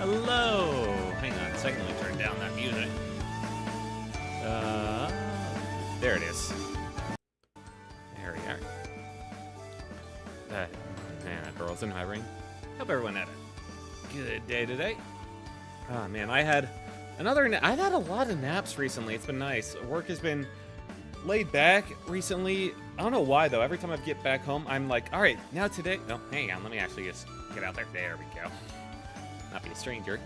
Hello! Hang on a second, let me turn down that music. There it is. There we are. Man, that girl's in my ring. Hope everyone had a good day today. Oh man, I've had a lot of naps recently. It's been nice. Work has been laid back recently. I don't know why though. Every time I get back home, I'm like, all right, now today. No, hang on. Let me actually just get out there. There we go. Not be a stranger.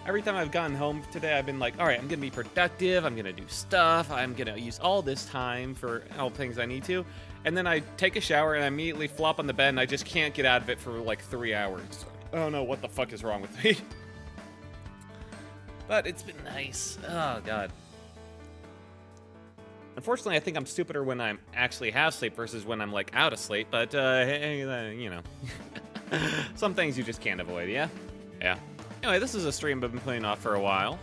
Every time I've gotten home today, I've been like, all right, I'm gonna be productive. I'm gonna do stuff. I'm gonna use all this time for all the things I need to. And then I take a shower and I immediately flop on the bed and I just can't get out of it for like 3 hours. I don't know what the fuck is wrong with me. But it's been nice. Oh god. Unfortunately, I think I'm stupider when I'm actually half asleep versus when I'm like out of sleep. But you know, some things you just can't avoid. Yeah, yeah. Anyway, this is a stream I've been playing off for a while.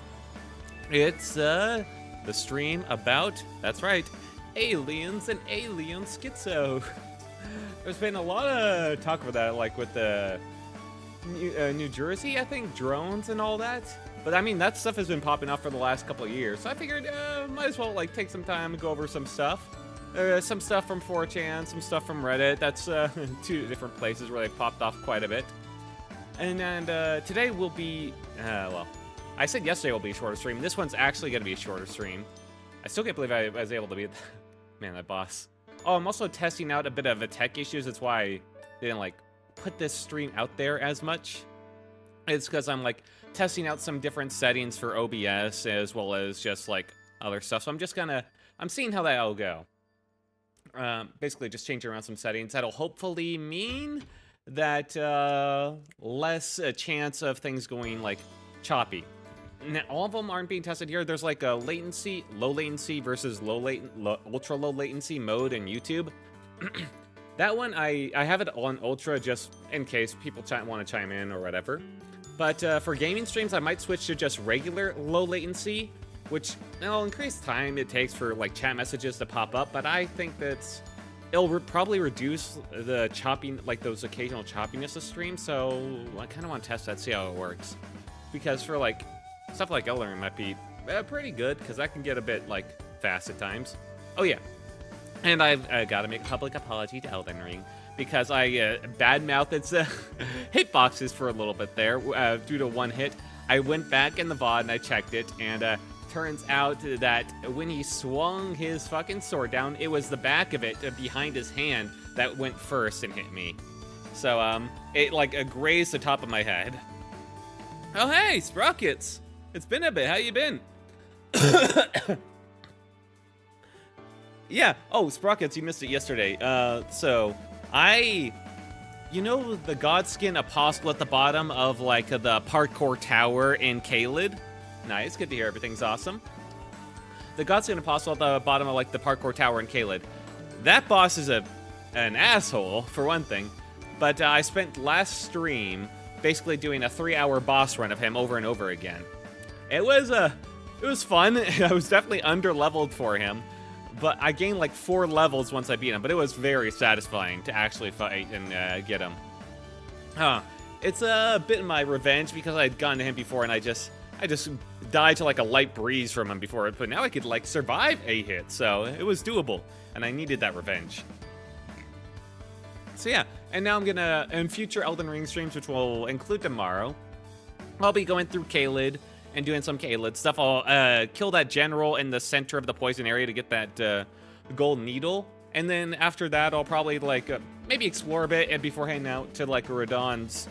It's the stream about, that's right, aliens and alien schizo. There's been a lot of talk about that, like with the New Jersey, I think, drones and all that. But I mean, that stuff has been popping up for the last couple of years. So I figured, might as well like take some time and go over some stuff. Some stuff from 4chan, some stuff from Reddit. That's two different places where they've popped off quite a bit. And today will be, well, I said yesterday will be a shorter stream. This one's actually going to be a shorter stream. I still can't believe I was able to be, man, that boss. Oh, I'm also testing out a bit of a tech issues. That's why I didn't like put this stream out there as much. It's because I'm like testing out some different settings for OBS as well as just like other stuff. So I'm seeing how that'll go. Basically just changing around some settings. That'll hopefully mean that less chance of things going like choppy. Now, all of them aren't being tested here. There's like a latency, low latency versus ultra low latency mode in YouTube. That one, I have it on ultra just in case people want to chime in or whatever. But for gaming streams, I might switch to just regular low latency, which will increase time it takes for like chat messages to pop up. But I think it'll probably reduce the chopping, like those occasional choppiness of streams. So I kind of want to test that, see how it works. Because for like stuff like Elden Ring might be pretty good, because that can get a bit like fast at times. Oh yeah, and I've got to make a public apology to Elden Ring because I badmouthed its hitboxes for a little bit there due to one hit. I went back in the VOD and I checked it, and turns out that when he swung his fucking sword down, it was the back of it behind his hand that went first and hit me. So it like grazed the top of my head. Oh hey, Sprockets! It's been a bit. How you been? Yeah. Oh, Sprockets, you missed it yesterday. So you know the Godskin Apostle at the bottom of like the parkour tower in Caelid? Nice, good to hear. Everything's awesome. The Godskin Apostle at the bottom of like the parkour tower in Caelid. That boss is an asshole for one thing. But I spent last stream basically doing a 3-hour boss run of him over and over again. It was fun. I was definitely under-leveled for him, but I gained like 4 levels once I beat him, but it was very satisfying to actually fight and get him. It's a bit of my revenge because I'd gotten to him before and I just died to like a light breeze from him before, but now I could like survive a hit, so it was doable, and I needed that revenge. So yeah, and now I'm gonna, in future Elden Ring streams, which will include tomorrow, I'll be going through Caelid and doing some Caelid stuff. I'll kill that general in the center of the poison area to get that gold needle, and then after that I'll probably like maybe explore a bit and before heading out to like Radon's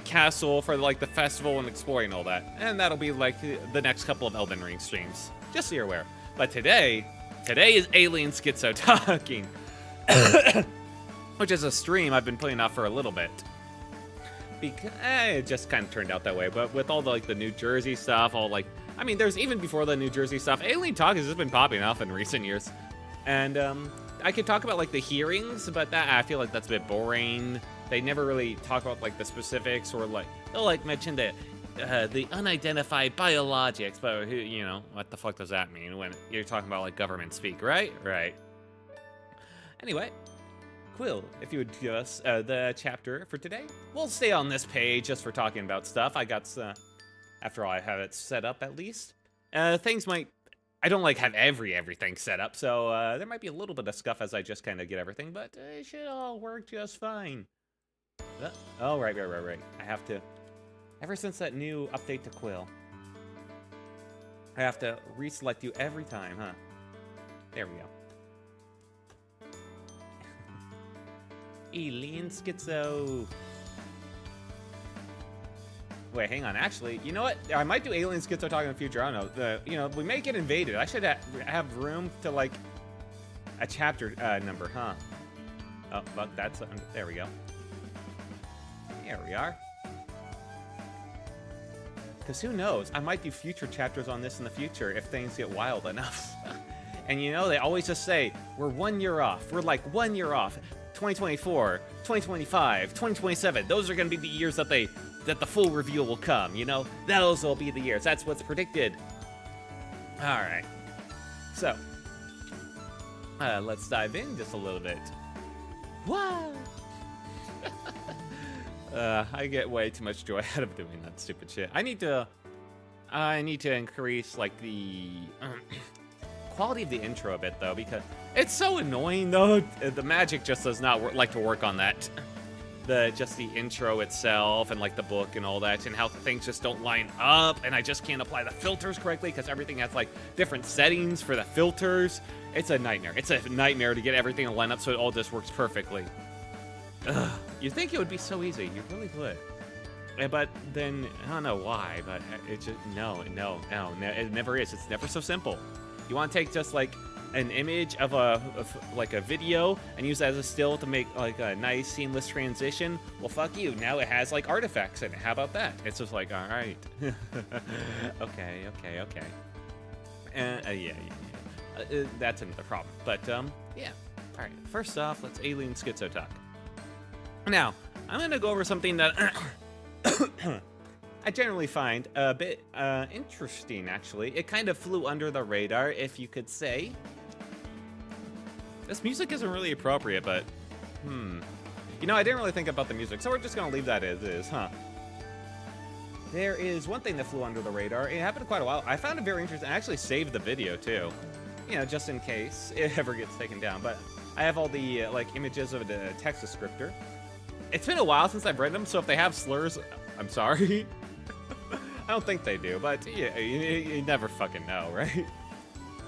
castle for like the festival and exploring all that, and that'll be like the next couple of Elden Ring streams, just so you're aware. But today is Alien Schizo talking. Which is a stream I've been putting off for a little bit. Because it just kind of turned out that way. But with all the like the New Jersey stuff, I mean, there's even before the New Jersey stuff, Alien Talk has just been popping off in recent years. And I could talk about like the hearings, but that I feel like that's a bit boring. They never really talk about like the specifics, or like they'll like mention the unidentified biologics, but you know, what the fuck does that mean when you're talking about like government speak, right? Right. Anyway. Quill, if you would give us the chapter for today. We'll stay on this page just for talking about stuff. I got, after all, I have it set up at least. Things might, I don't like have everything set up, so there might be a little bit of scuff as I just kind of get everything, but it should all work just fine. Oh, right. I have to, ever since that new update to Quill, I have to reselect you every time, huh? There we go. Alien Schizo. Wait, hang on. Actually, you know what? I might do Alien Schizo Talk in the future. I don't know. You know, we may get invaded. I should have room to, like, a chapter number, huh? Oh, but that's... there we go. There we are. Because who knows? I might do future chapters on this in the future if things get wild enough. And, you know, they always just say, we're 1 year off. We're, like, 1 year off. 2024, 2025, 2027. Those are going to be the years that the full reveal will come, you know? Those will be the years. That's what's predicted. All right. So, let's dive in just a little bit. What? I get way too much joy out of doing that stupid shit. I need to increase, like, the quality of the intro a bit, though, because it's so annoying, though. The magic just does not like to work on that. Just the intro itself and, like, the book and all that, and how things just don't line up, and I just can't apply the filters correctly because everything has, like, different settings for the filters. It's a nightmare. It's a nightmare to get everything to line up so it all just works perfectly. Ugh. You'd think it would be so easy. You really would. But then, I don't know why, but it just, no, it never is. It's never so simple. You want to take just, like, an image of like a video and use that as a still to make, like, a nice seamless transition? Well, fuck you. Now it has, like, artifacts in it. How about that? It's just like, all right. Okay. Yeah. That's another problem. But, yeah. All right. First off, let's Alien Schizo talk. Now, I'm going to go over something that I generally find a bit interesting, actually. It kind of flew under the radar, if you could say. This music isn't really appropriate, but, You know, I didn't really think about the music, so we're just going to leave that as is, huh? There is one thing that flew under the radar. It happened quite a while. I found it very interesting. I actually saved the video, too. You know, just in case it ever gets taken down. But I have all the, like, images of the text descriptor. It's been a while since I've read them, so if they have slurs, I'm sorry. I don't think they do, but yeah, you never fucking know, right?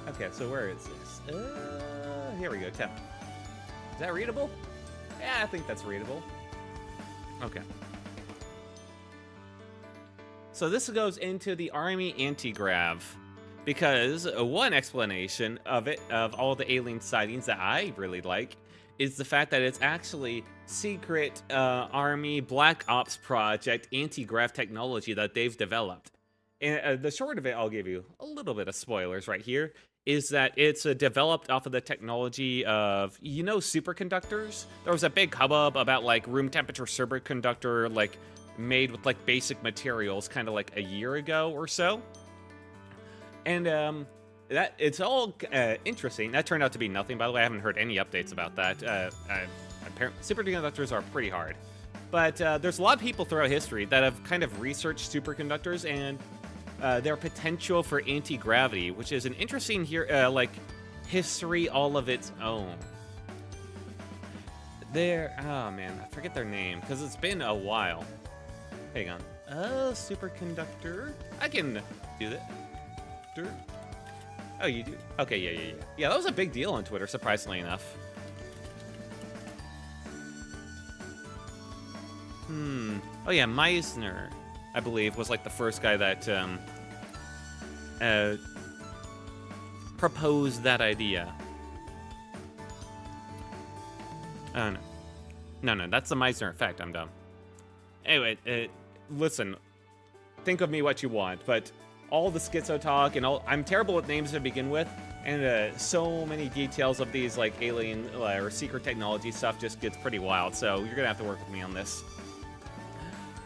Okay, so where is this? Here we go, 10. Is that readable? Yeah, I think that's readable. Okay. So this goes into the Army anti-grav, because one explanation of it, of all the alien sightings that I really like, is the fact that it's actually secret Army Black Ops project anti-grav technology that they've developed. And the short of it, I'll give you a little bit of spoilers right here, is that it's developed off of the technology of, you know, superconductors? There was a big hubbub about, like, room temperature superconductor, like, made with, like, basic materials kind of like a year ago or so. And that it's all interesting. That turned out to be nothing, by the way. I haven't heard any updates about that. Apparently, superconductors are pretty hard. But there's a lot of people throughout history that have kind of researched superconductors and their potential for anti-gravity, which is an interesting like history all of its own. Oh man, I forget their name because it's been a while. Hang on. Superconductor. I can do that. Oh, you do? Okay, yeah. Yeah, that was a big deal on Twitter, surprisingly enough. Oh yeah, Meisner, I believe, was like the first guy that proposed that idea. Oh no, that's the Meisner effect. I'm dumb. Anyway, listen, think of me what you want, but all the schizo talk and all, I'm terrible with names to begin with, and so many details of these like alien or secret technology stuff just gets pretty wild, so you're gonna have to work with me on this.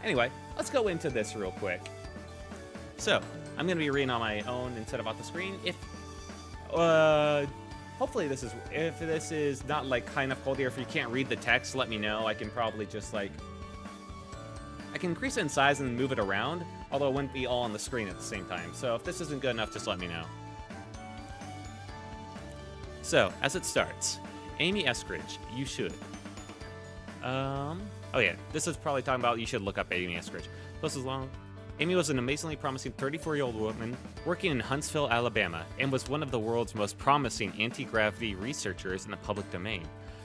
Anyway, let's go into this real quick. So, I'm gonna be reading on my own instead of off the screen. If hopefully this is, if this is not like kind of cold, or if you can't read the text, let me know. I can probably just like, I can increase it in size and move it around, although it wouldn't be all on the screen at the same time. So if this isn't good enough, just let me know. So, as it starts, Amy Eskridge, you should. Oh yeah, this is probably talking about you should look up Amy Eskridge. This is long. Amy was an amazingly promising 34-year-old woman working in Huntsville, Alabama, and was one of the world's most promising anti-gravity researchers in the public domain.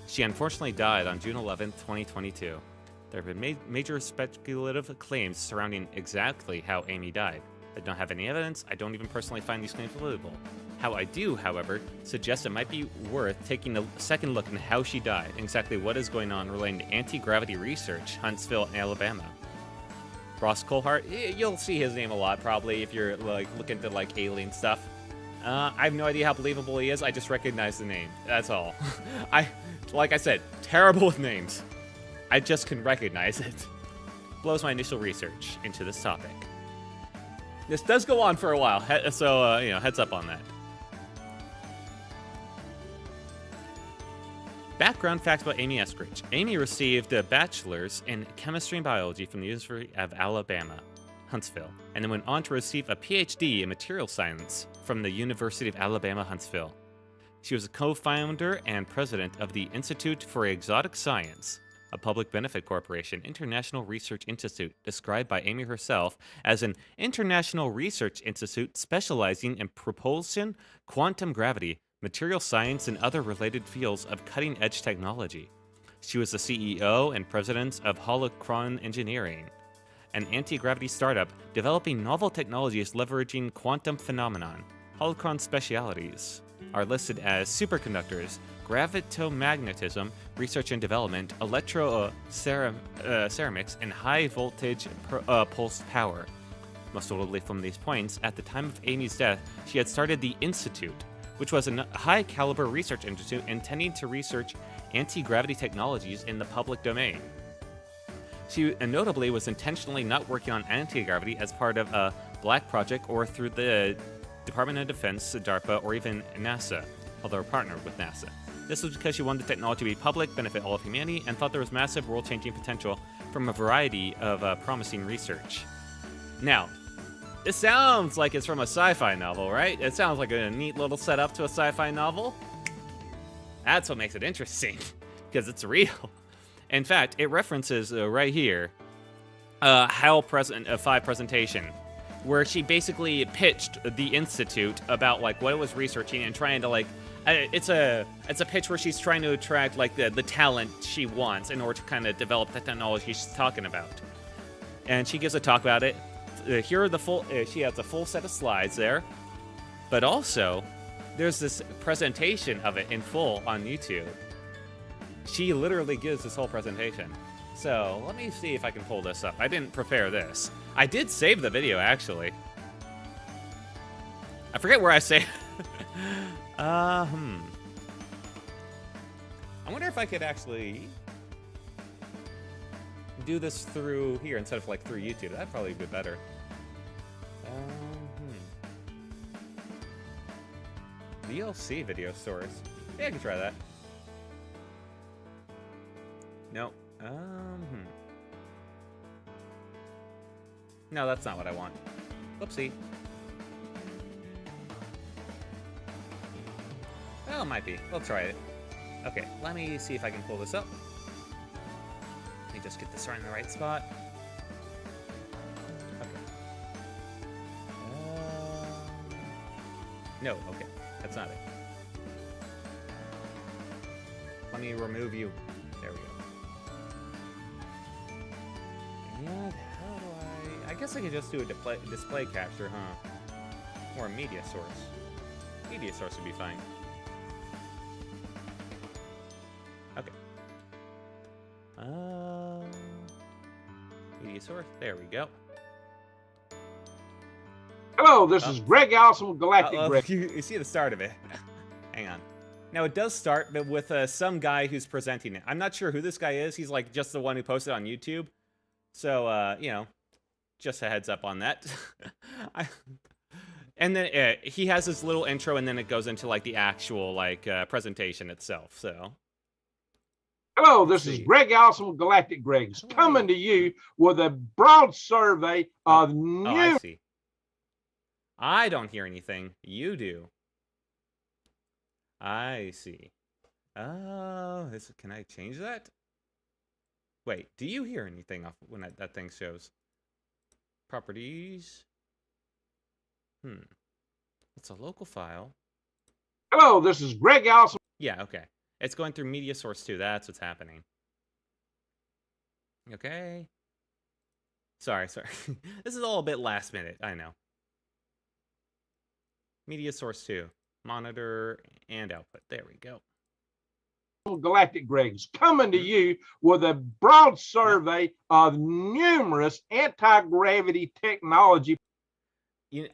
She unfortunately died on June 11, 2022. There have been major speculative claims surrounding exactly how Amy died. I don't have any evidence. I don't even personally find these claims believable. How I do, however, suggest it might be worth taking a second look at how she died and exactly what is going on relating to anti-gravity research, Huntsville, Alabama. Ross Colhart, you'll see his name a lot probably if you're like looking into like alien stuff. I have no idea how believable he is. I just recognize the name. That's all. Like I said, terrible with names. I just can recognize it. Blows my initial research into this topic. This does go on for a while, so heads up on that. Background facts about Amy Eskridge. Amy received a bachelor's in chemistry and biology from the University of Alabama, Huntsville, and then went on to receive a PhD in material science from the University of Alabama, Huntsville. She was a co-founder and president of the Institute for Exotic Science, a public benefit corporation international research institute described by Amy herself as an international research institute specializing in propulsion, quantum gravity, material science, and other related fields of cutting-edge technology. She was the CEO and president of Holocron Engineering, an anti-gravity startup developing novel technologies leveraging quantum phenomenon. Holocron specialities are listed as superconductors, gravitomagnetism, research and development, electroceramics, and high-voltage pulsed power. Most notably from these points, at the time of Amy's death, she had started the Institute, which was a high-caliber research institute intending to research anti-gravity technologies in the public domain. She notably was intentionally not working on anti-gravity as part of a Black Project or through the Department of Defense, DARPA, or even NASA, although partnered with NASA. This was because she wanted the technology to be public, benefit all of humanity, and thought there was massive world-changing potential from a variety of promising research. Now, this sounds like it's from a sci-fi novel, right? It sounds like a neat little setup to a sci-fi novel. That's what makes it interesting, because it's real. In fact, it references right here HAL 5 presentation, where she basically pitched the Institute about like what it was researching and trying to like, it's a pitch where she's trying to attract like the talent she wants in order to kind of develop the technology she's talking about. And she gives a talk about it. Here are the full, she has a full set of slides there, but also there's this presentation of it in full on YouTube. She literally gives this whole presentation. So let me see if I can pull this up. I didn't prepare this. I did save the video actually. I forget where I saved. I wonder if I could actually do this through here instead of like through YouTube. That'd probably be better. VLC video source. Yeah, I can try that. No. No, that's not what I want. Whoopsie. Well, it might be. We'll try it. Okay, let me see if I can pull this up. Let me just get this right in the right spot. Okay. No, okay. That's not it. Let me remove you. There we go. And how do I guess I could just do a display capture, huh? Or a media source. Media source would be fine. Okay. Media source. There we go. Hello, this is Greg Allison with Galactic Greg. You see the start of it. Hang on. Now, it does start with some guy who's presenting it. I'm not sure who this guy is. He's like just the one who posted on YouTube. So, you know, just a heads up on that. And then he has his little intro, and then it goes into like the actual like presentation itself. So. Hello, this is Greg Allison with Galactic Greg's coming to you with a broad survey of new. Oh, I see. I don't hear anything. You do. I see. Oh, can I change that? Wait, do you hear anything off when that thing shows? Properties. It's a local file. Hello, this is Greg Allison. Yeah, okay. It's going through media source 2. That's what's happening. Okay. Sorry. This is all a bit last minute, I know. Media source 2. Monitor and output. There we go. Galactic Greg's coming to you with a broad survey of numerous anti-gravity technology.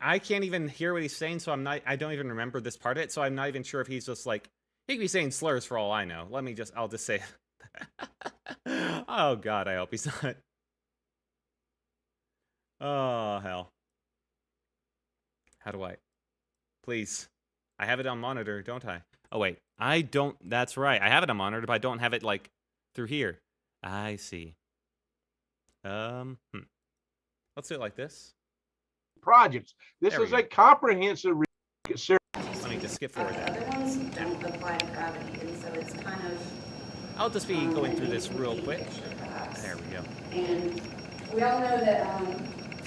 I can't even hear what he's saying, so I don't even remember this part of it, so I'm not even sure if he's just like, he could be saying slurs for all I know. I'll just say, oh God, I hope he's not. Oh, hell. How do I? Please. I have it on monitor, don't I? Oh, wait. I don't. That's right. I have it on monitor, but I don't have it, like, through here. I see. Let's do it like this. Projects. This is a comprehensive. Let me just skip forward that. Other ones don't apply to gravity, and so it's kind of. I'll just be going through this real quick. There we go. And we all know that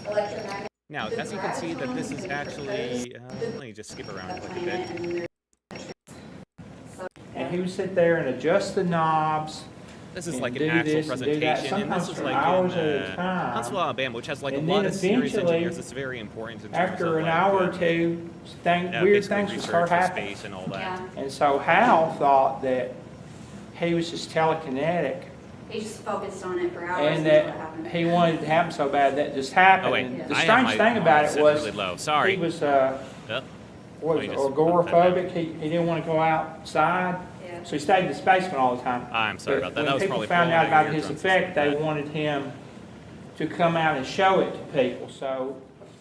electromagnetic. Now, as you can see, that this is actually. Let me just skip around like a bit. And he would sit there and adjust the knobs. This is like an actual presentation, and this is like in Huntsville, Alabama, which has like a lot of serious engineers. It's very important. After an hour or two, weird things would start happening. And all that. And so Hal thought that he was just telekinetic. He just focused on it for hours. And that he wanted it to happen so bad that just happened. Oh, wait. And the strange thing about it was he was agoraphobic. He didn't want to go outside. So he stayed in the basement all the time. I'm sorry about that. That was probably when people found out about his effect, they wanted him to come out and show it to people. So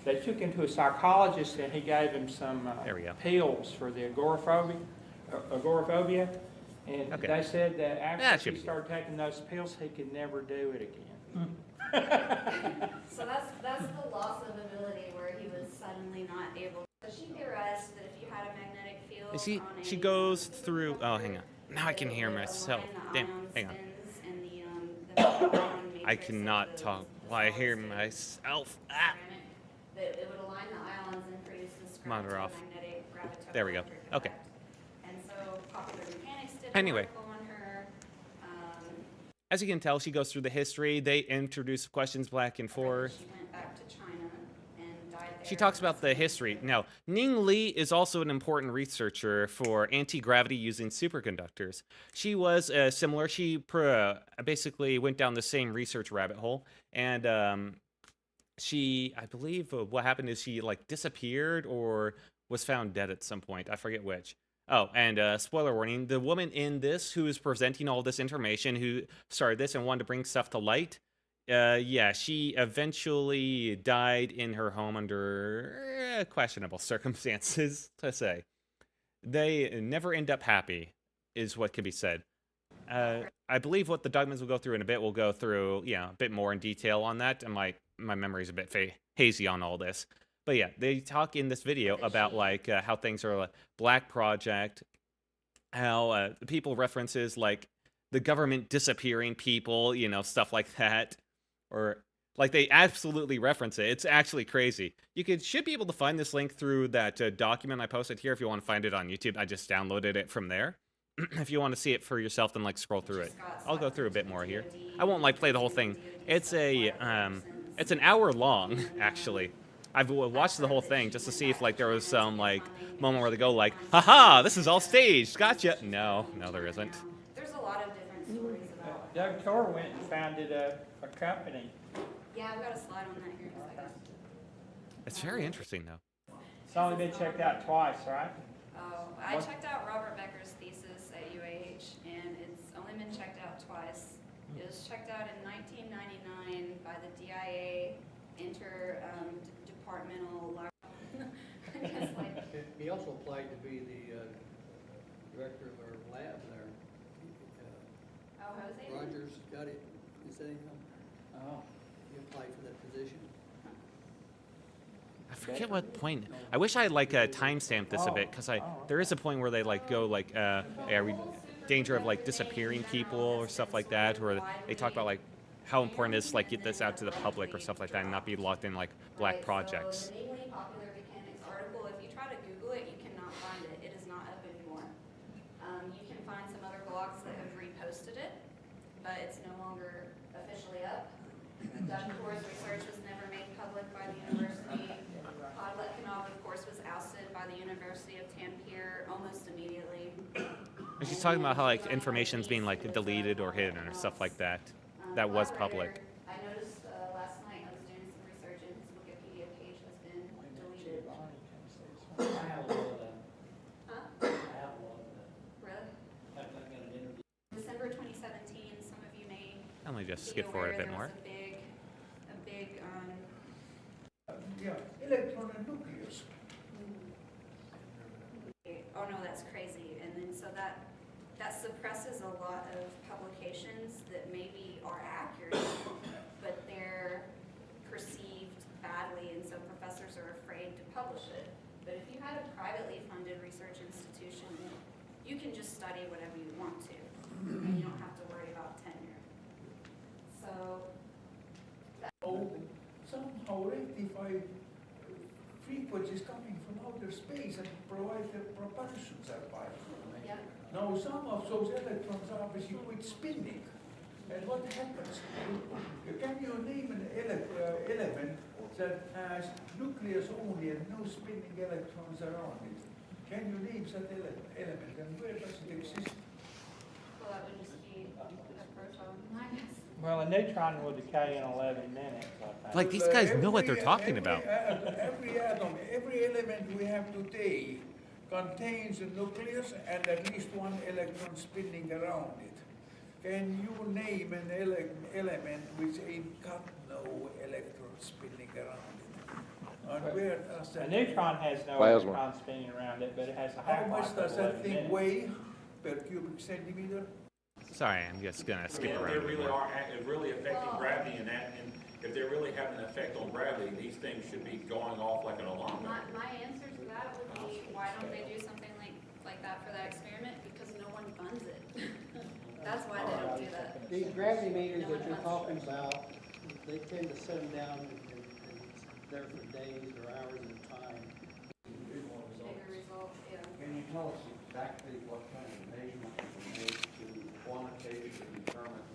they took him to a psychologist, and he gave him some pills for the agoraphobia. And they said that after he started taking those pills, he could never do it again. So that's the loss of ability where he was suddenly not able. So she theorized that if you had a magnetic field she goes through. Oh, hang on. Now I can hear myself. Damn, hang on. I cannot talk while I hear myself. It would align the ions and produce this monitor off. There we go. Okay. And so popular mechanics did anyway. on her. As you can tell, she goes through the history. They introduce questions back and forth. She went back to China and died there. She talks about the history. Now, Ning Li is also an important researcher for anti-gravity using superconductors. She was similar. She basically went down the same research rabbit hole, and I believe what happened is she like disappeared or was found dead at some point. I forget which. Oh, and spoiler warning, the woman in this who is presenting all this information, who started this and wanted to bring stuff to light, she eventually died in her home under questionable circumstances, to say. They never end up happy, is what can be said. I believe what the Dugmans will go through in a bit, we'll go through, a bit more in detail on that, and my memory's a bit hazy on all this. But yeah, they talk in this video about like how things are a black project, how people references like the government disappearing people, stuff like that, or like they absolutely reference it. It's actually crazy. You should be able to find this link through that document I posted here if you want to find it on YouTube. I just downloaded it from there. If you want to see it for yourself, then like scroll through it. I'll go through a bit more here. I won't like play the whole thing. It's an hour long actually. I've watched the whole thing just to see if like there was some like moment where they go like, haha, this is all staged, gotcha. No, there isn't. There's a lot of different stories about. Doug Tor went and founded a company. Yeah, I've got a slide on that here in a second. It's very interesting though. It's only been checked out twice, right? Oh, I checked out Robert Becker's thesis at UAH, and it's only been checked out twice. It was checked out in 1999 by the DIA Interdepartmental also applied to be the director of our lab there. Oh, Jose? Rogers got it. Is that him? Oh. He applied for that position. I forget what point. I wish I like timestamped this a bit because there is a point where they like go like danger of like disappearing people or stuff like that, where they talk about like how important it is to like get this out to the public or stuff like that and not be locked in like black projects. So the Namely Popular Mechanics article, if you try to Google it, you cannot find it. It is not up anymore. You can find some other blogs that have reposted it, but it's no longer officially up. Duncor's research was never made public by the university. Podletkinov, of course, was ousted by the University of Tampere almost immediately. And she's talking about how like information's being like deleted or hidden or stuff like that. That was public. I noticed last night I was doing some research and his Wikipedia page has been deleted. Huh? Really? December 2017, some of you may I'm gonna just be skip forward a aware bit there more. was a big Yeah, electron and nucleus. oh no, that's crazy. And then so that suppresses a lot of publications that maybe are accurate, but they're perceived badly, and so professors are afraid to publish it. But if you had a privately funded research institution, you can just study whatever you want to, and you don't have to worry about tenure. So Somehow rectify frequencies coming from outer space and provide the propulsion survival. yeah. Now some of those electrons obviously quit spinning. And what happens? Can you name an element that has nucleus only and no spinning electrons around it? Can you name that element and where does it exist? Well, that would just be a proton, I guess. Well, a neutron will decay in 11 minutes, I think. Like these guys know what they're talking about. Every atom, every element we have today contains a nucleus and at least one electron spinning around it. Can you name an element which ain't got no electron spinning around it? And where does A that? neutron has no Plasma. electron spinning around it, but it has a How half-life much of does 11 that thing minutes. weigh per cubic centimeter? Sorry, I'm just gonna skip If around they a bit really more. are really affecting gravity and that, and if they're really having an effect on gravity, these things should be going off like an alarm bell. My answer to that would be, why don't they do something like that for that experiment? Because no one funds it. That's why they don't do that. These gravity meters that you're talking about, they tend to set them down and there for days or hours at a time. Bigger results, yeah. Can you tell us exactly what kind of measurement was made to quantitatively determine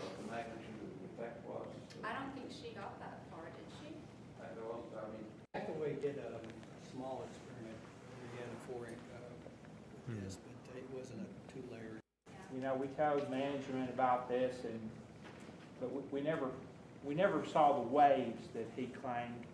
what the magnitude of the effect was? I don't think she got that far, did she? Actually, we did a small experiment. We had a 4-inch with this, but it wasn't a 2-layer. You know, we told management about this, but we never saw the waves that he claimed.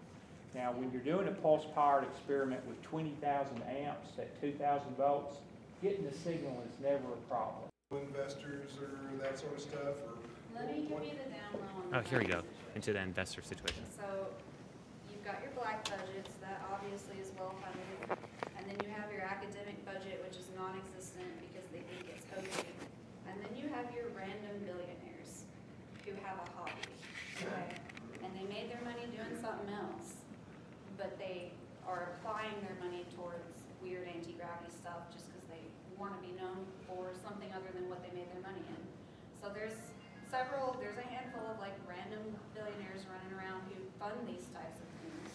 Now, when you're doing a pulse-powered experiment with 20,000 amps at 2,000 volts, getting the signal is never a problem. Investors or that sort of stuff, or Let me give you the down low on the Oh, here we go. budget Into the investor situation. So you've got your black budgets, that obviously is well funded. And then you have your academic budget, which is non-existent because they think it's hokey. And then you have your random billionaires who have a hobby, okay? And they made their money doing something else, but they are applying their money towards weird anti-gravity stuff just because they want to be known for something other than what they made their money in. So there's a handful of like random billionaires running around who fund these types of things.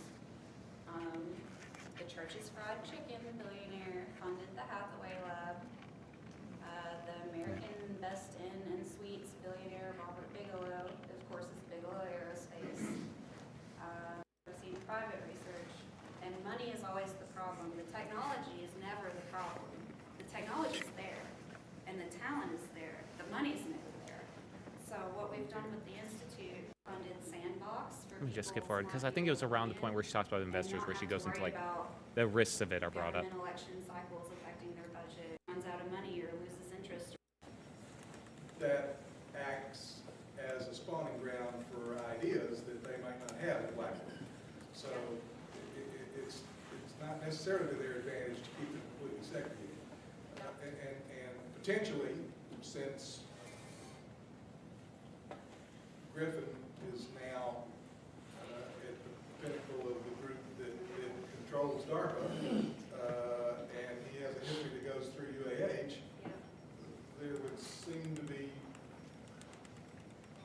The Church's Fried Chicken billionaire funded the Hathaway Lab. The American Best Inn and Suites billionaire Robert Bigelow, of course, is Bigelow Aerospace. I've seen private research, and money is always the problem. The technology is never the problem. The technology is there, and the talent is there. The money's never there. So what we've done with the Institute, funded Sandbox for Let me just skip people forward because I think it was around the point where she talks about investors, where she goes into like the risks of it are brought up. government election cycles affecting their budget, runs out of money or loses interest. that acts as a spawning ground for ideas that they might not have at Blackwood. So it's not not necessarily to their advantage to keep it completely segregated. And potentially, since Griffin is now at the pinnacle of the group that controls DARPA, and he has a history that goes through UAH, there would seem to be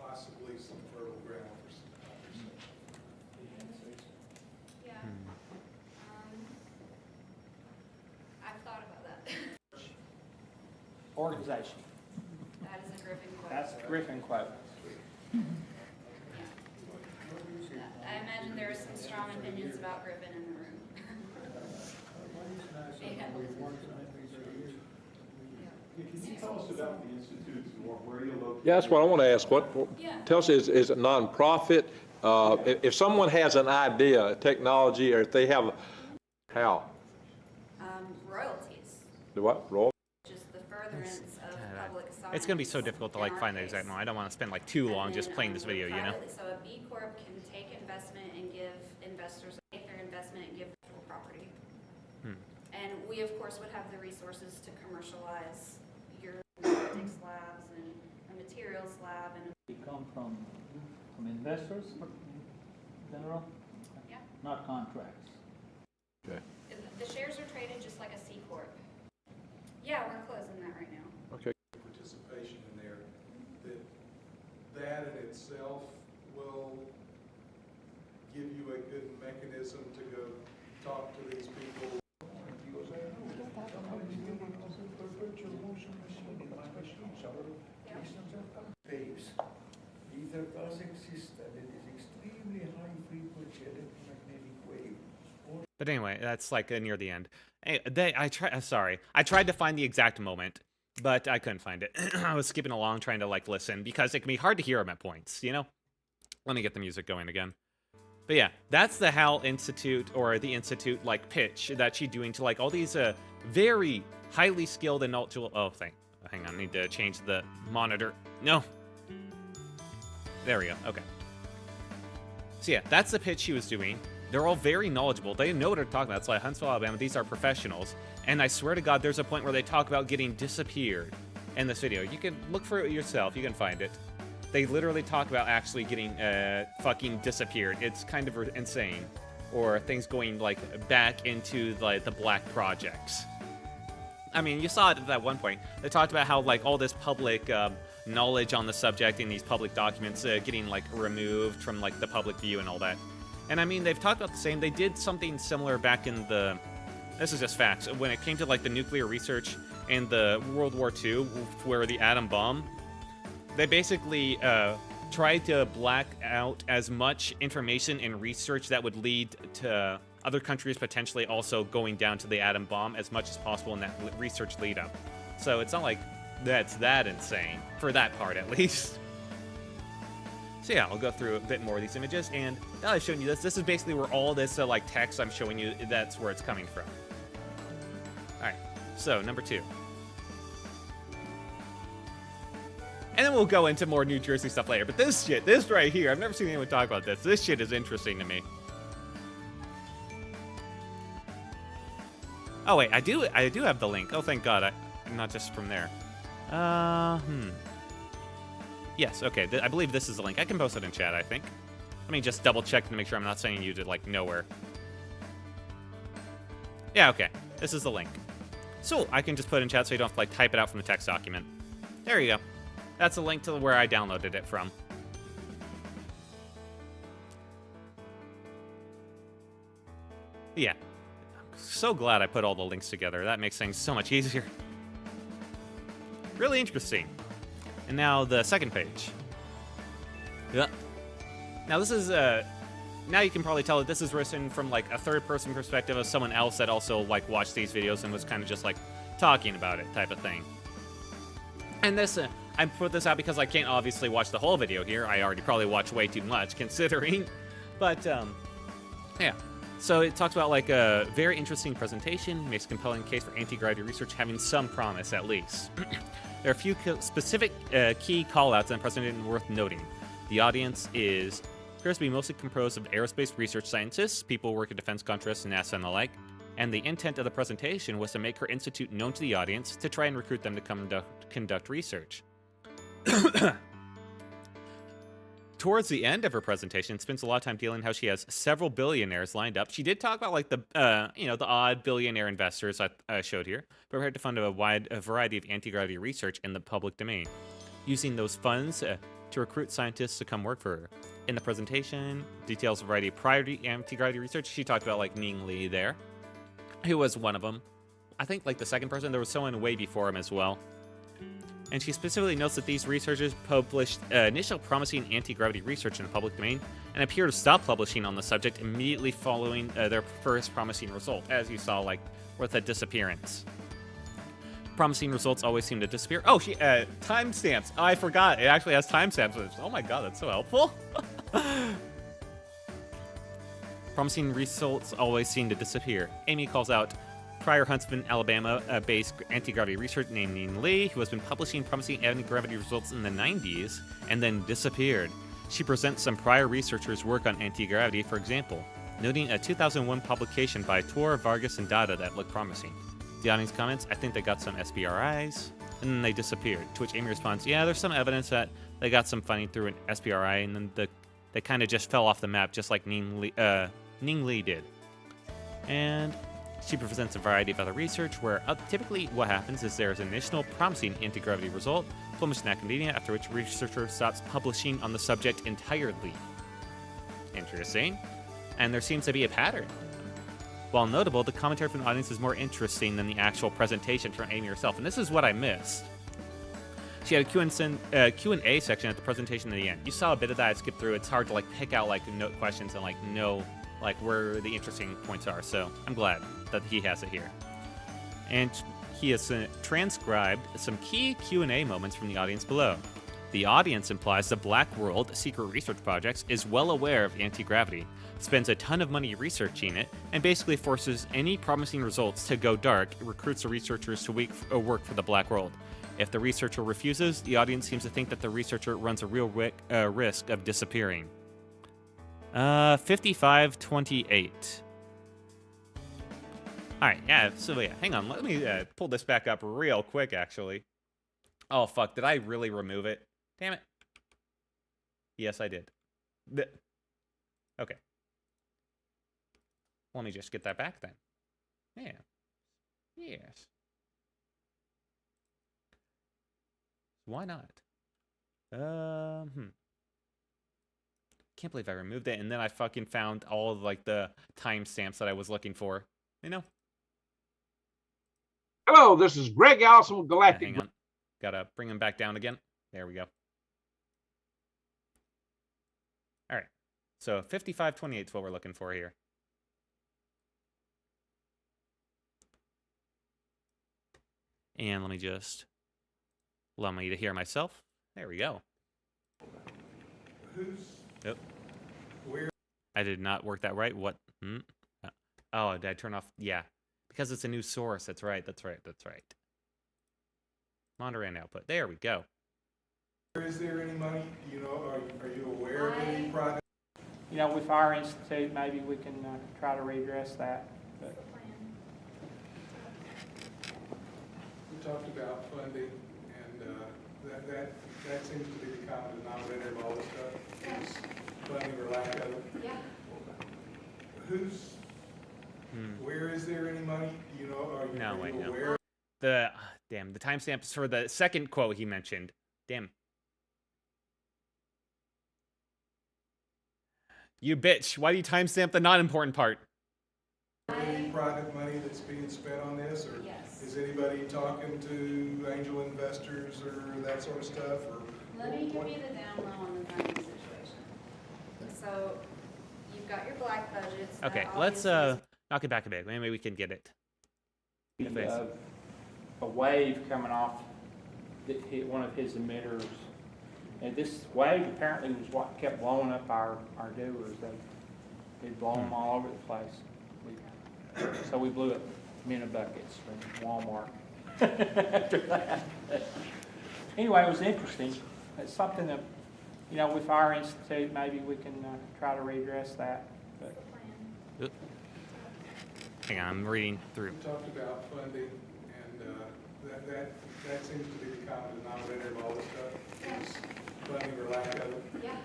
possibly some fertile ground for some conversation. Yeah. I've thought about that. Organization. That is a Griffin quote. That's a Griffin quote. I imagine there are some strong opinions about Griffin in the room. Can you tell us about the institutes and where you're located? Yeah, that's what I want to ask. Yeah. Tell us, is it nonprofit? If someone has an idea, a technology, or if they have, how? Royalties, The what? Roll? just the furtherance of public science. It's gonna be so difficult to like in our find the case. exact moment. I don't want to spend like too long And just then, playing this video, you know? privately, so a B Corp can take investment and give investors, take their investment and give actual property. And we, of course, would have the resources to commercialize your robotics labs and a materials lab and, They come from investors in general, yeah. not contracts. Okay. The shares are traded just like a C Corp. Yeah, we're closing that right now. Okay. Participation in there, that in itself will give you a good mechanism to go talk to these people. Waves. These are causing system that is extremely high frequency electromagnetic wave. But anyway, that's like near the end. Hey, I tried to find the exact moment, but I couldn't find it. I was skipping along trying to like listen because it can be hard to hear them at points, you know? Let me get the music going again. But yeah, that's the HAL Institute, or the Institute like pitch that she's doing to like all these very highly skilled and knowledgeable. Oh, hang on, I need to change the monitor. No. There we go. Okay. So yeah, that's the pitch she was doing. They're all very knowledgeable. They know what they're talking about. It's like Huntsville, Alabama. These are professionals. And I swear to God, there's a point where they talk about getting disappeared in this video. You can look for it yourself. You can find it. They literally talk about actually getting fucking disappeared. It's kind of insane. Or things going like back into like the black projects. I mean, you saw it at that one point. They talked about how like all this public knowledge on the subject in these public documents getting like removed from like the public view and all that. And I mean, they've talked about the same. They did something similar back in the, this is just facts, when it came to like the nuclear research in the World War II, where the atom bomb, they basically tried to black out as much information and research that would lead to other countries potentially also going down to the atom bomb as much as possible in that research lead up. So it's not like that's that insane, for that part at least. So yeah, I'll go through a bit more of these images, and now I've shown you this. This is basically where all this like text I'm showing you, that's where it's coming from. Alright, so number 2. And then we'll go into more New Jersey stuff later. But this shit, this right here, I've never seen anyone talk about this. This shit is interesting to me. Oh wait, I do have the link. Oh, thank God, not just from there. Yes, okay, I believe this is the link. I can post it in chat, I think. Let me just double check to make sure I'm not sending you to like nowhere. Yeah, okay, this is the link. So I can just put it in chat so you don't have to like type it out from the text document. There you go. That's a link to where I downloaded it from. Yeah. I'm so glad I put all the links together. That makes things so much easier. Really interesting. And now the second page. Yeah. Now this is now you can probably tell that this is written from like a third-person perspective of someone else that also like watched these videos and was kind of just like talking about it type of thing. And this I put this out because I can't obviously watch the whole video here. I already probably watched way too much considering. But yeah. So it talks about like a very interesting presentation, makes a compelling case for anti-gravity research having some promise at least. There are a few specific key call-outs in the presentation worth noting. The audience appears to be mostly composed of aerospace research scientists, people who work at defense contractors, NASA, and the like. and the intent of the presentation was to make her institute known to the audience to try and recruit them to come conduct research. Towards the end of her presentation, spends a lot of time dealing how she has several billionaires lined up. She did talk about like the the odd billionaire investors I showed here, prepared to fund a variety of anti-gravity research in the public domain, using those funds to recruit scientists to come work for her. In the presentation, details a variety of prior anti-gravity research. She talked about like Ning Li there, who was one of them. I think like the second person, there was someone way before him as well. And she specifically notes that these researchers published initial promising anti-gravity research in the public domain and appear to stop publishing on the subject immediately following their first promising result, as you saw, like, with a disappearance. Promising results always seem to disappear. Oh, she, timestamps. Oh, I forgot. It actually has timestamps. Oh my god, that's so helpful. Promising results always seem to disappear. Amy calls out prior Huntsville, Alabama-based anti-gravity research named Ning Li, who has been publishing promising anti-gravity results in the 90s and then disappeared. She presents some prior researchers' work on anti-gravity, for example, noting a 2001 publication by Tor, Vargas, and Dada that looked promising. The audience comments, I think they got some SBRIs, and then they disappeared, to which Amy responds, yeah, there's some evidence that they got some funding through an SBRI, and then they kind of just fell off the map, just like Ning Li did. And she presents a variety of other research where typically what happens is there's an initial promising anti-gravity result published in academia, after which researcher stops publishing on the subject entirely. Interesting. And there seems to be a pattern. While notable, the commentary from the audience is more interesting than the actual presentation from Amy herself, and this is what I missed. She had a Q&A section at the presentation at the end. You saw a bit of that. I skipped through. It's hard to like pick out like note questions and like know like where the interesting points are, so I'm glad that he has it here. And he has transcribed some key Q&A moments from the audience below. The audience implies the Black World Secret Research Projects is well aware of anti-gravity, spends a ton of money researching it, and basically forces any promising results to go dark, recruits the researchers to work for the Black World. If the researcher refuses, the audience seems to think that the researcher runs a real risk of disappearing. 5528. Alright, yeah, so yeah, hang on, let me pull this back up real quick, actually. Oh, fuck, did I really remove it? Damn it. Yes, I did. Okay. Let me just get that back then. Yeah. Yes. Why not? Can't believe I removed it, and then I fucking found all of, like, the timestamps that I was looking for. You know? Hello, this is Greg Allison with Galactic. Hang on. Gotta bring him back down again. There we go. All right. So 5528 is what we're looking for here. And let me just allow me to hear myself. There we go. Yep. Where? I did not work that right. What? Oh, did I turn off? Yeah. Because it's a new source. That's right. That's right. That's right. Monitor and output. There we go. Is there any money? You know, are you aware of any project? You know, with our institute, maybe we can try to redress that. But We talked about funding, and that seems to be the common denominator of all this stuff. Is funding or lack of it. Yeah. Where is there any money? You know, are you aware? No. Damn, the timestamps for the second quote he mentioned. Damn. You bitch. Why do you timestamp the not important part? Any private money that's being spent on this, or Yes. is anybody talking to angel investors or that sort of stuff? Or Let me give you the down low on the funding situation. So you've got your black budgets. that Okay, let's obviously- knock it back a bit. Maybe we can get it. a wave coming off that hit one of his emitters. And this wave apparently was what kept blowing up our doers. They'd blow them all over the place. So we blew up minute buckets from Walmart after that. Anyway, it was interesting. It's something that, you know, with our institute, maybe we can try to redress that. But Hang on, I'm reading through. We talked about funding, and that seems to be the common denominator of all this stuff, is funding or lack of it. Yeah.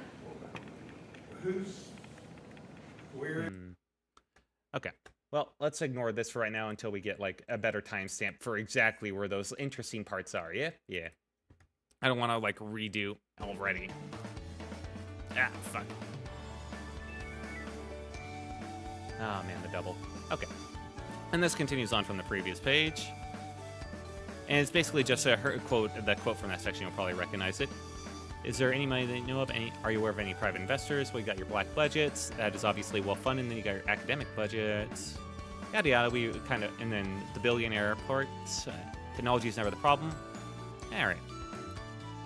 Where? Okay. Well, let's ignore this for right now until we get like a better timestamp for exactly where those interesting parts are. Yeah? Yeah. I don't want to like redo already. Ah, fuck. Oh man, the double. Okay. And this continues on from the previous page. And it's basically just her quote, the quote from that section, you'll probably recognize it. Is there any money that you know of? Are you aware of any private investors? Well, you got your black budgets. That is obviously well funded. And then you got your academic budgets. Yada yada. We kind of, and then the billionaire airports. Technology is never the problem. All right.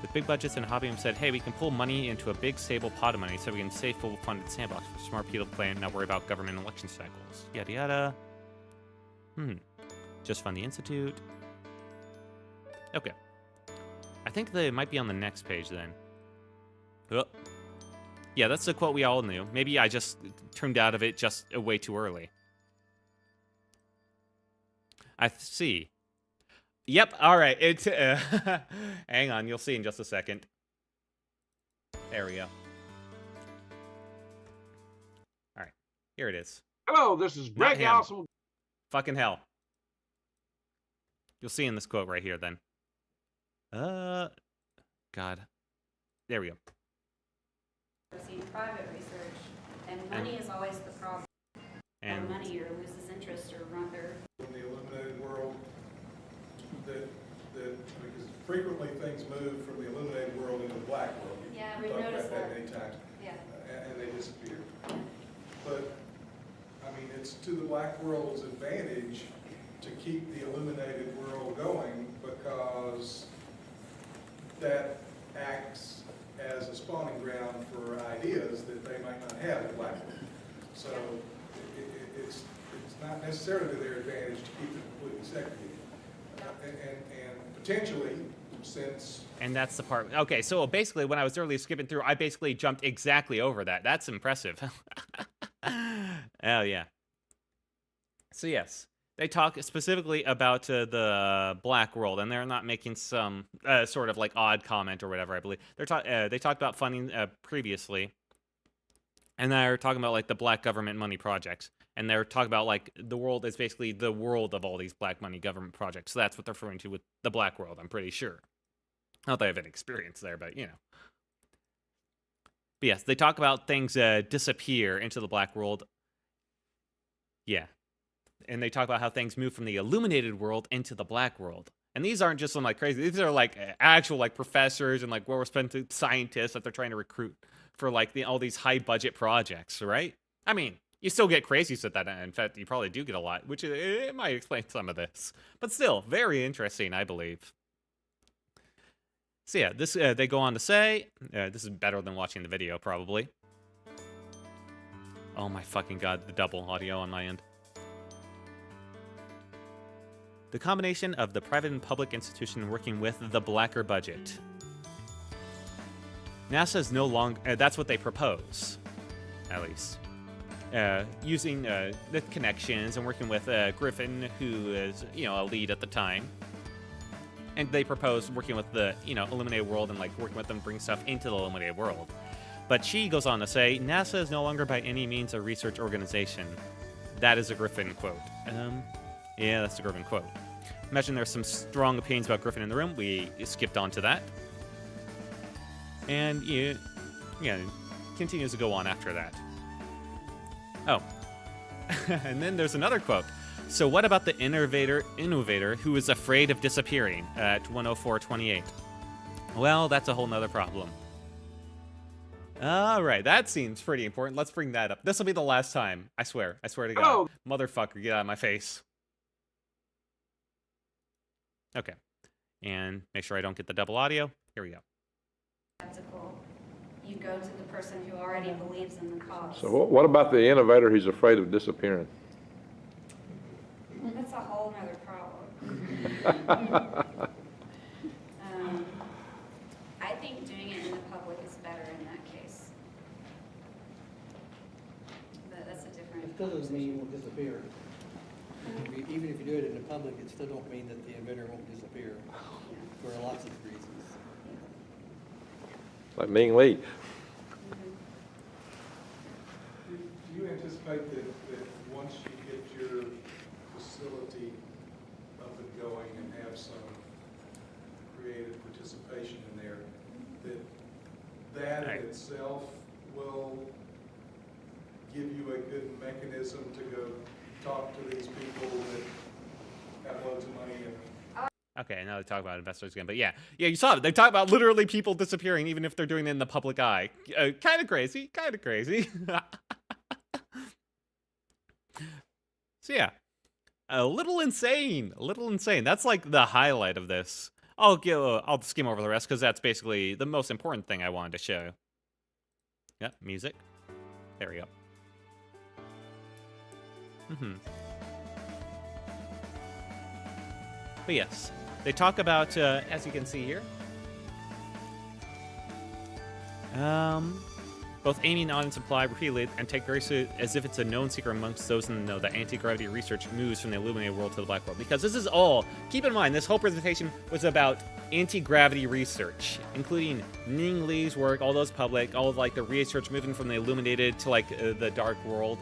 With big budgets and Hobbyum said, hey, we can pull money into a big stable pot of money so we can save full funded sandbox for smart people to play and not worry about government election cycles. Yada yada. Just fund the institute. Okay. I think they might be on the next page then. Oh. Yeah, that's the quote we all knew. Maybe I just turned out of it just way too early. I see. Yep, all right. It's hang on, you'll see in just a second. There we go. All right, here it is. Hello, this is Greg Allison. Fucking hell. You'll see in this quote right here then. God. There we go. Seen private research, and money is always the problem. And money or loses interest or run or. In the illuminated world, that because frequently things move from the illuminated world into the black world. Yeah, We've we've talked noticed about that. many times. Yeah. And they disappear. But I mean, it's to the black world's advantage to keep the illuminated world going, because that acts as a spawning ground for ideas that they might not have in the black world. So it's not necessarily to their advantage to keep it completely segregated. And potentially, since... And that's the part. Okay, so basically when I was earlier skipping through, I basically jumped exactly over that. That's impressive. Oh, yeah. So yes, they talk specifically about the black world, and they're not making some sort of like odd comment or whatever, I believe. They talked about funding previously, and they're talking about like the black government money projects. And they're talking about like the world is basically the world of all these black money government projects. So that's what they're referring to with the black world, I'm pretty sure. Not that I have any experience there, but you know. But yes, they talk about things disappear into the black world. Yeah. And they talk about how things move from the illuminated world into the black world. And these aren't just some like crazy, these are like actual like professors and like well-respected scientists that they're trying to recruit for like all these high budget projects, right? I mean, you still get crazies at that. In fact, you probably do get a lot, which it might explain some of this. But still, very interesting, I believe. So yeah, this they go on to say, this is better than watching the video, probably. Oh my fucking god, the double audio on my end. The combination of the private and public institution working with the blacker budget. NASA is no longer, that's what they propose, at least. Using the connections and working with Griffin, who is, you know, a lead at the time. And they propose working with the, you know, illuminated world and like working with them to bring stuff into the illuminated world. But she goes on to say, NASA is no longer by any means a research organization. That is a Griffin quote. Yeah, that's a Griffin quote. Imagine there's some strong opinions about Griffin in the room. We skipped on to that. And yeah, continues to go on after that. Oh. And then there's another quote. So what about the innovator who is afraid of disappearing at 104.28? Well, that's a whole nother problem. All right, that seems pretty important. Let's bring that up. This will be the last time. I swear to God. Oh. Motherfucker, get out of my face. Okay. And make sure I don't get the double audio. Here we go. Skeptical. You go to the person who already believes in the cause. So what about the innovator who's afraid of disappearing? That's a whole nother problem. I think doing it in the public is better in that case. But that's a different. It still doesn't mean it will disappear. Even if you do it in the public, it still don't mean that the inventor won't disappear for lots of reasons. Like Ming Lee. Do you anticipate that once you get your facility up and going and have some creative participation in there, that in itself will give you a good mechanism to go talk to these people that have loads of money and Okay, now they talk about investors again, but yeah, you saw it. They talk about literally people disappearing, even if they're doing it in the public eye. Kind of crazy, kind of crazy. So yeah, a little insane, a little insane. That's like the highlight of this. I'll skim over the rest because that's basically the most important thing I wanted to show. Yep, music. There we go. But yes, they talk about, as you can see here, both Amy and audience imply repeatedly and take very seriously as if it's a known secret amongst those in the know that anti-gravity research moves from the illuminated world to the black world. Because this is all, keep in mind, this whole presentation was about anti-gravity research, including Ning Li's work, all those public, all of like the research moving from the illuminated to like the dark world.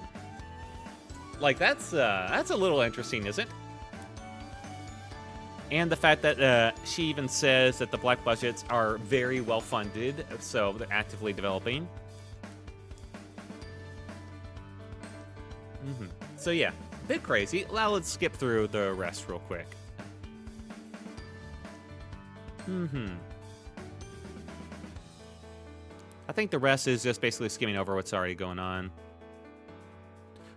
Like that's a little interesting, isn't it? And the fact that she even says that the black budgets are very well funded, so they're actively developing. So yeah, a bit crazy. Now let's skip through the rest real quick. I think the rest is just basically skimming over what's already going on.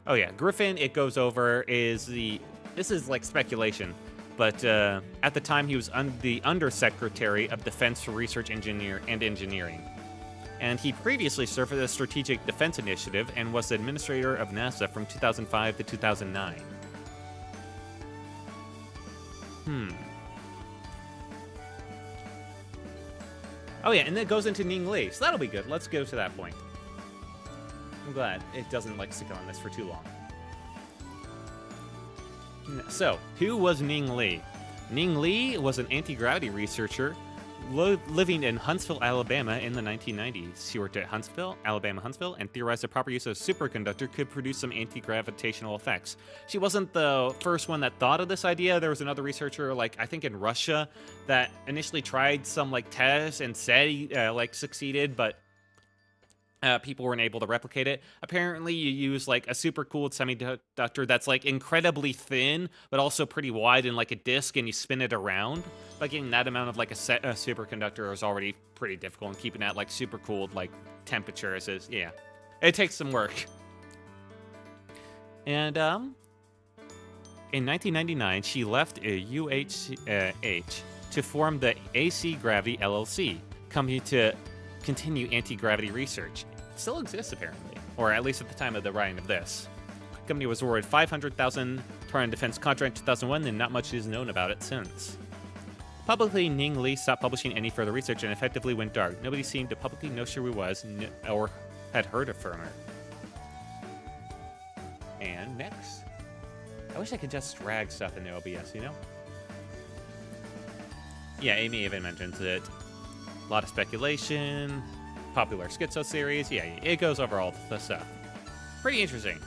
Oh yeah, Griffin, it goes over, this is like speculation, but at the time he was the Undersecretary of Defense for Research and Engineering. And he previously served for the Strategic Defense Initiative and was the administrator of NASA from 2005 to 2009. Oh yeah, and then it goes into Ning Li, so that'll be good. Let's go to that point. I'm glad it doesn't like stick on this for too long. So, who was Ning Li? Ning Li was an anti-gravity researcher living in Huntsville, Alabama in the 1990s. She worked at Alabama Huntsville, and theorized the proper use of a superconductor could produce some anti-gravitational effects. She wasn't the first one that thought of this idea. There was another researcher, like, I think in Russia, that initially tried some, like, tests and said he, succeeded, but people weren't able to replicate it. Apparently, you use like a super cooled semiconductor that's like incredibly thin, but also pretty wide in like a disc, and you spin it around. But getting that amount of like a superconductor is already pretty difficult, and keeping that like super cooled like temperatures is, yeah, it takes some work. And in 1999, she left UHH to form the AC Gravity LLC company to continue anti-gravity research. It still exists apparently, or at least at the time of the writing of this. The company was awarded $500,000 Foreign defense contract in 2001, and not much is known about it since. Publicly, Ning Li stopped publishing any further research and effectively went dark. Nobody seemed to publicly know who he was or had heard from her. And next, I wish I could just drag stuff in the OBS, you know? Yeah, Amy even mentions it. A lot of speculation, popular Schizo series. Yeah, it goes over all the stuff. Pretty interesting.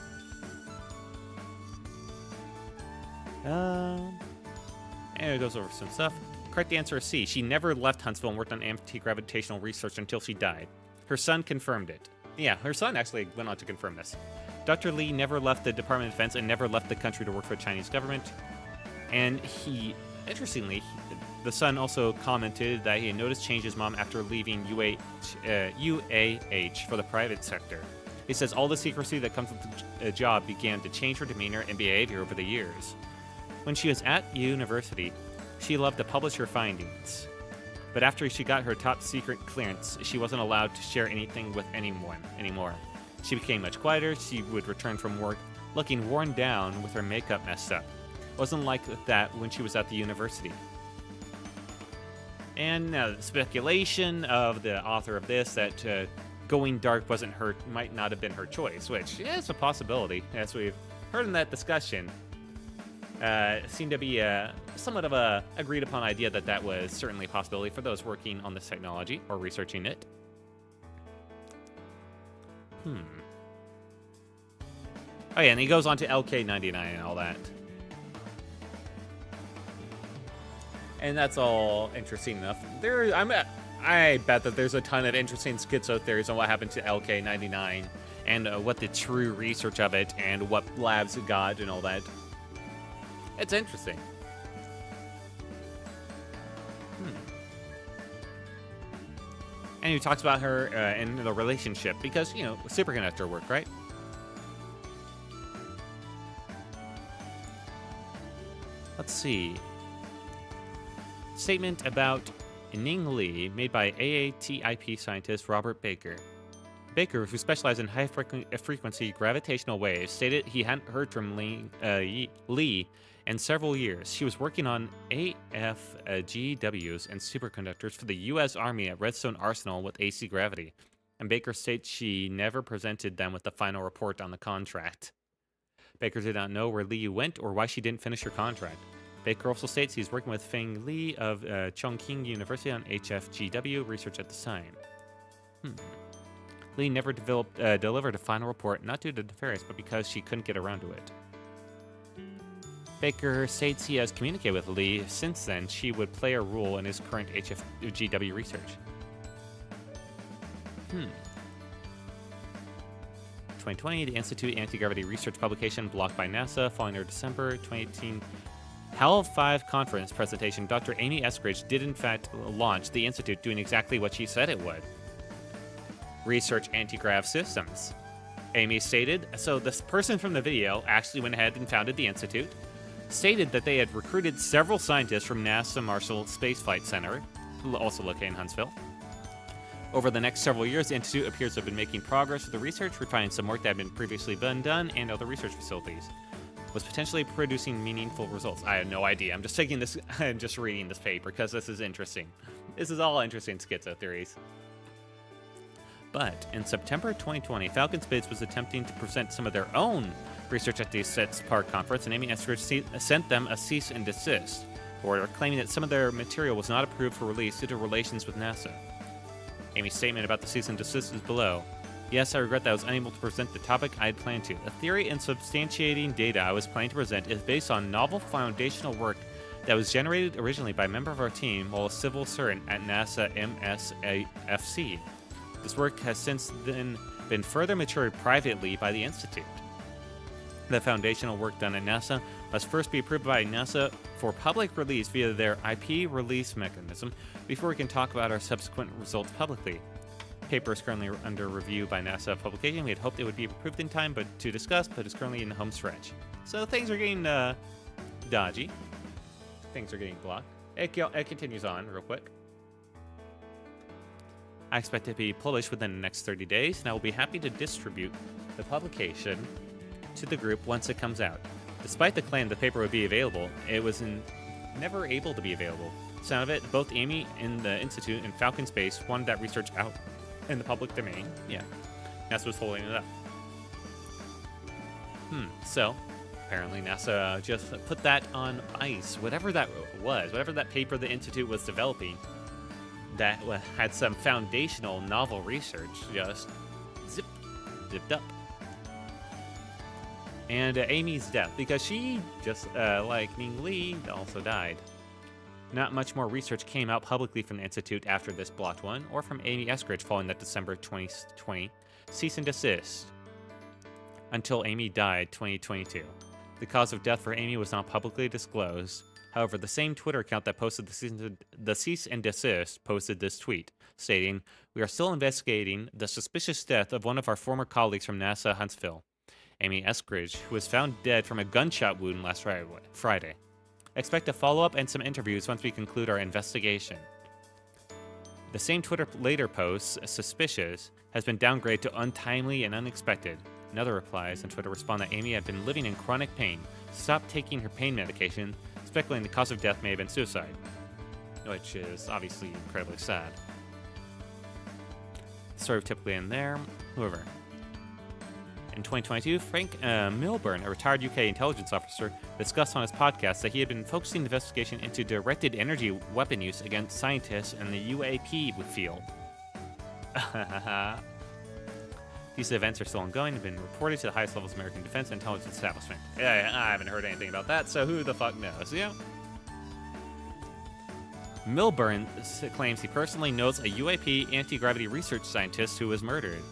And it goes over some stuff. Correct answer is C. She never left Huntsville and worked on anti-gravitational research until she died. Her son confirmed it. Yeah, her son actually went on to confirm this. Dr. Li never left the Department of Defense and never left the country to work for the Chinese government. And interestingly, the son also commented that he had noticed change his mom after leaving UAH for the private sector. He says all the secrecy that comes with the job began to change her demeanor and behavior over the years. When she was at university, she loved to publish her findings. But after she got her top secret clearance, she wasn't allowed to share anything with anyone anymore. She became much quieter. She would return from work looking worn down with her makeup messed up. It wasn't like that when she was at the university. And speculation of the author of this that going dark might not have been her choice, which is a possibility, as we've heard in that discussion. Seemed to be somewhat of a agreed upon idea that that was certainly a possibility for those working on this technology or researching it. Oh yeah, and he goes on to LK99 and all that. And that's all interesting enough. I bet that there's a ton of interesting schizo theories on what happened to LK99 and what the true research of it and what labs it got and all that. It's interesting. And he talks about her and the relationship because, you know, superconductor work, right? Let's see. Statement about Ning Li made by AATIP scientist Robert Baker. Baker, who specialized in high-frequency gravitational waves, stated he hadn't heard from Li in several years. She was working on AFGWs and superconductors for the U.S. Army at Redstone Arsenal with AC gravity, and Baker states she never presented them with the final report on the contract. Baker did not know where Li went or why she didn't finish her contract. Baker also states he's working with Feng Li of Chongqing University on HFGW research at the time. Li never delivered a final report, not due to nefarious, but because she couldn't get around to it. Baker states he has communicated with Li since then. She would play a role in his current HFGW research. 2020, the Institute Anti-Gravity Research publication blocked by NASA following her December 2018 HAL 5 conference presentation. Dr. Amy Eskridge did in fact launch the Institute doing exactly what she said it would. Research anti-grav systems. Amy stated, so this person from the video actually went ahead and founded the Institute, stated that they had recruited several scientists from NASA Marshall Space Flight Center, also located in Huntsville. Over the next several years, the Institute appears to have been making progress with the research, refining some work that had been previously been done, and other research facilities. Was potentially producing meaningful results. I have no idea. I'm just taking this and just reading this paper because this is interesting. This is all interesting schizo theories. But in September 2020, Falcon Space was attempting to present some of their own research at the Sets Park conference, and Amy Eskridge sent them a cease and desist order claiming that some of their material was not approved for release due to relations with NASA. Amy's statement about the cease and desist is below. Yes, I regret that I was unable to present the topic I had planned to. The theory and substantiating data I was planning to present is based on novel foundational work that was generated originally by a member of our team while a civil servant at NASA MSAFC. This work has since then been further matured privately by the Institute. The foundational work done at NASA must first be approved by NASA for public release via their IP release mechanism before we can talk about our subsequent results publicly. Paper is currently under review by NASA publication. We had hoped it would be approved in time to discuss, but is currently in the home stretch. So things are getting dodgy. Things are getting blocked. It continues on real quick. I expect it to be published within the next 30 days, and I will be happy to distribute the publication to the group once it comes out. Despite the claim the paper would be available, it was never able to be available. Sound of it, both Amy in the Institute and Falcon Space wanted that research out in the public domain. Yeah, NASA was holding it up. So, apparently NASA just put that on ice. Whatever that was, whatever that paper the Institute was developing that had some foundational novel research, just zipped up. And Amy's death, because she, just like Ning Li, also died. Not much more research came out publicly from the Institute after this blocked one, or from Amy Eskridge following that December 2020 cease and desist, until Amy died 2022. The cause of death for Amy was not publicly disclosed. However, the same Twitter account that posted the cease and desist posted this tweet, stating, "We are still investigating the suspicious death of one of our former colleagues from NASA Huntsville, Amy Eskridge, who was found dead from a gunshot wound last Friday. Expect a follow-up and some interviews once we conclude our investigation." The same Twitter later posts, "Suspicious," has been downgraded to "untimely and unexpected." Another replies on Twitter respond that Amy had been living in chronic pain, stopped taking her pain medication, speculating the cause of death may have been suicide, which is obviously incredibly sad. The story would typically end there. However, In 2022, Frank Milburn, a retired UK intelligence officer, discussed on his podcast that he had been focusing the investigation into directed energy weapon use against scientists in the UAP field. These events are still ongoing and have been reported to the highest levels of American defense and intelligence establishment. Yeah, I haven't heard anything about that, so who the fuck knows, yeah? Milburn claims he personally knows a UAP anti-gravity research scientist who was murdered.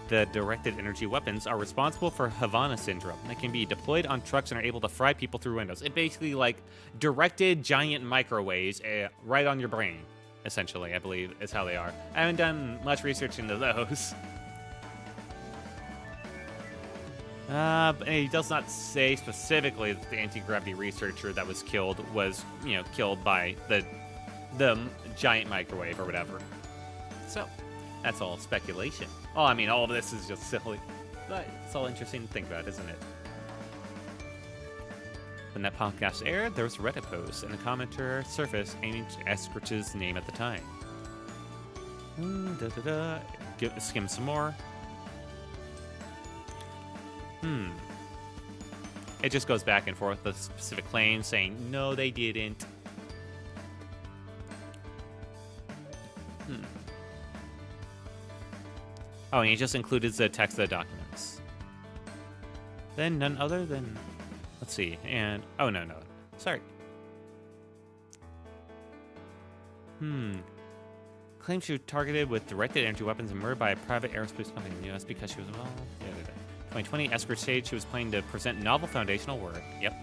The directed energy weapons are responsible for Havana syndrome. They can be deployed on trucks and are able to fry people through windows. It basically like directed giant microwaves right on your brain, essentially, I believe is how they are. I haven't done much research into those. But he does not say specifically that the anti-gravity researcher that was killed was, killed by the giant microwave or whatever. So, that's all speculation. Oh, I mean, all of this is just silly. But it's all interesting to think about, isn't it? When that podcast aired, there was a Reddit post, and a commenter surfaced aiming to Eskridge's name at the time. Skim some more. It just goes back and forth with specific claims saying, no, they didn't. Oh, and he just included the text of the documents. Then none other than... Let's see, and... Oh, no. Sorry. Claims she was targeted with directed energy weapons and murdered by a private aerospace company in the U.S. because she was... 2020, Eskridge said she was planning to present novel foundational work. Yep.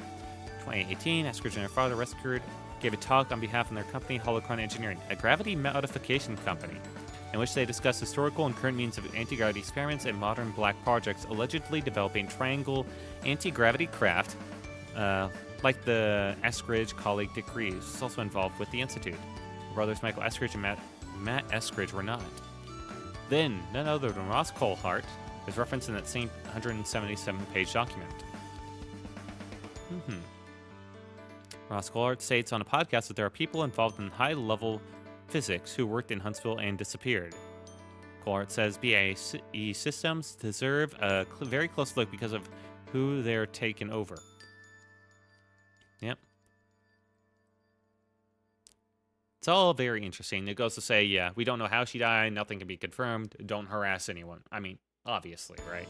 2018, Eskridge and her father, Rescued, gave a talk on behalf of their company, Holocron Engineering, a gravity modification company, in which they discussed historical and current means of anti-gravity experiments and modern black projects allegedly developing triangle anti-gravity craft, like the Eskridge colleague Dick Reeves is also involved with the Institute. Brothers Michael Eskridge and Matt Eskridge were not. Then, none other than Ross Coulthart is referenced in that same 177-page document. Ross Coulthart states on a podcast that there are people involved in high-level physics who worked in Huntsville and disappeared. Coulthart says BAE systems deserve a very close look because of who they're taken over. Yep. It's all very interesting. It goes to say, yeah, we don't know how she died, nothing can be confirmed, don't harass anyone. I mean, obviously, right?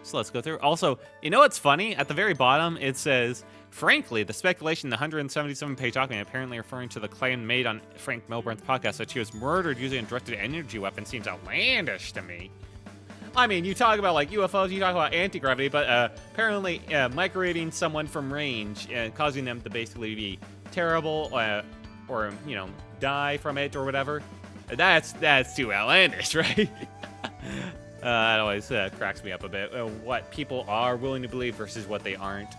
So let's go through. Also, you know what's funny? At the very bottom, it says, frankly, the speculation in the 177-page document apparently referring to the claim made on Frank Milburn's podcast that she was murdered using a directed energy weapon seems outlandish to me. I mean, you talk about like UFOs, you talk about anti-gravity, but apparently microwaving someone from range and causing them to basically be terrible or, die from it or whatever, that's too outlandish, right? That always cracks me up a bit. What people are willing to believe versus what they aren't.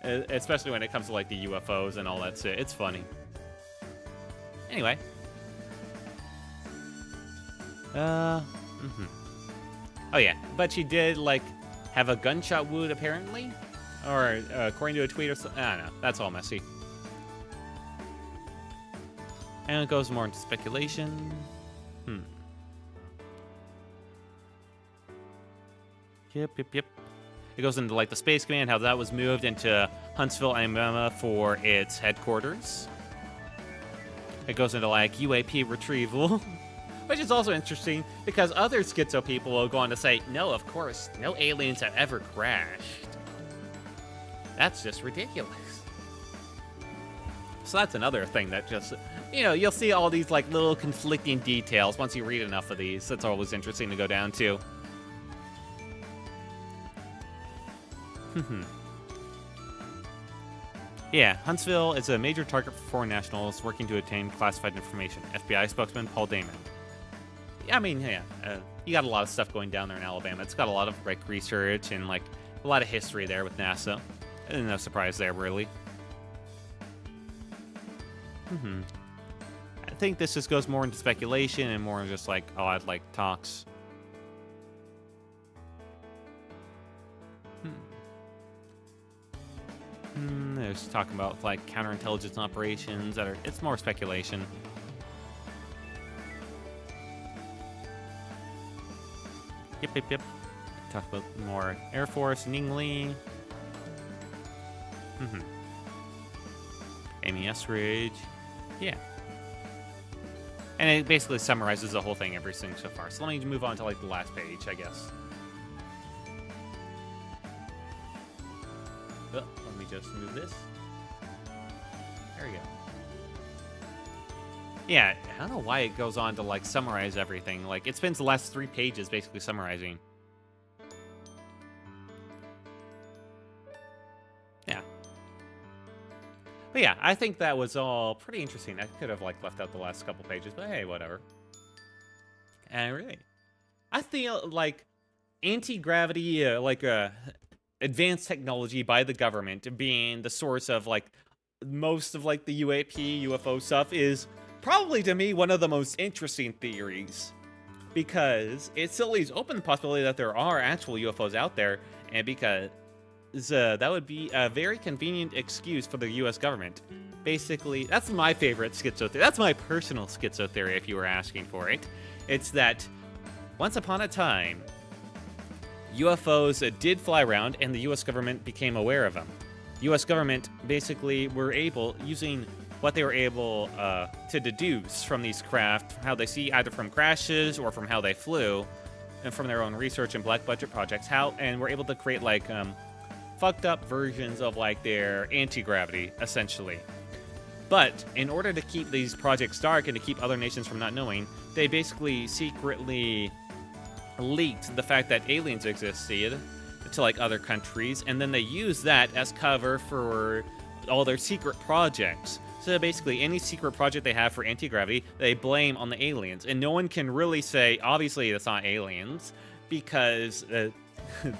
Especially when it comes to like the UFOs and all that shit. It's funny. Anyway. Oh yeah, but she did like have a gunshot wound apparently, or according to a tweet or something. I don't know. That's all messy. And it goes more into speculation. Yep. It goes into like the Space Command, how that was moved into Huntsville, Alabama for its headquarters. It goes into like UAP retrieval, which is also interesting because other schizo people will go on to say, no, of course, no aliens have ever crashed. That's just ridiculous. So that's another thing that just, you'll see all these like little conflicting details once you read enough of these. It's always interesting to go down to. Yeah, Huntsville is a major target for foreign nationals working to obtain classified information. FBI spokesman Paul Damon. I mean, yeah, you got a lot of stuff going down there in Alabama. It's got a lot of like research and like a lot of history there with NASA. And no surprise there, really. I think this just goes more into speculation and more just like, I'd like talks. There's talking about like counterintelligence operations that are, it's more speculation. Yep. Talk about more Air Force, Ningli. MES Ridge. Yeah. And it basically summarizes the whole thing, everything so far. So let me move on to like the last page, I guess. Oh, let me just move this. There we go. Yeah, I don't know why it goes on to like summarize everything. Like it spends the last 3 pages basically summarizing. Yeah. But yeah, I think that was all pretty interesting. I could have like left out the last couple pages, but hey, whatever. And really, I feel like anti-gravity, advanced technology by the government being the source of like most of like the UAP, UFO stuff is probably to me one of the most interesting theories, because it still leaves open the possibility that there are actual UFOs out there, and because that would be a very convenient excuse for the US government. Basically, that's my favorite schizo theory. That's my personal schizo theory, if you were asking for it. It's that once upon a time, UFOs did fly around and the US government became aware of them. US government basically were able, using what they were able to deduce from these craft, how they see either from crashes or from how they flew, and from their own research and black budget projects, and were able to create like fucked up versions of like their anti-gravity, essentially. But in order to keep these projects dark and to keep other nations from not knowing, they basically secretly leaked the fact that aliens existed to like other countries, and then they used that as cover for all their secret projects. So basically, any secret project they have for anti-gravity, they blame on the aliens. And no one can really say, obviously, it's not aliens, because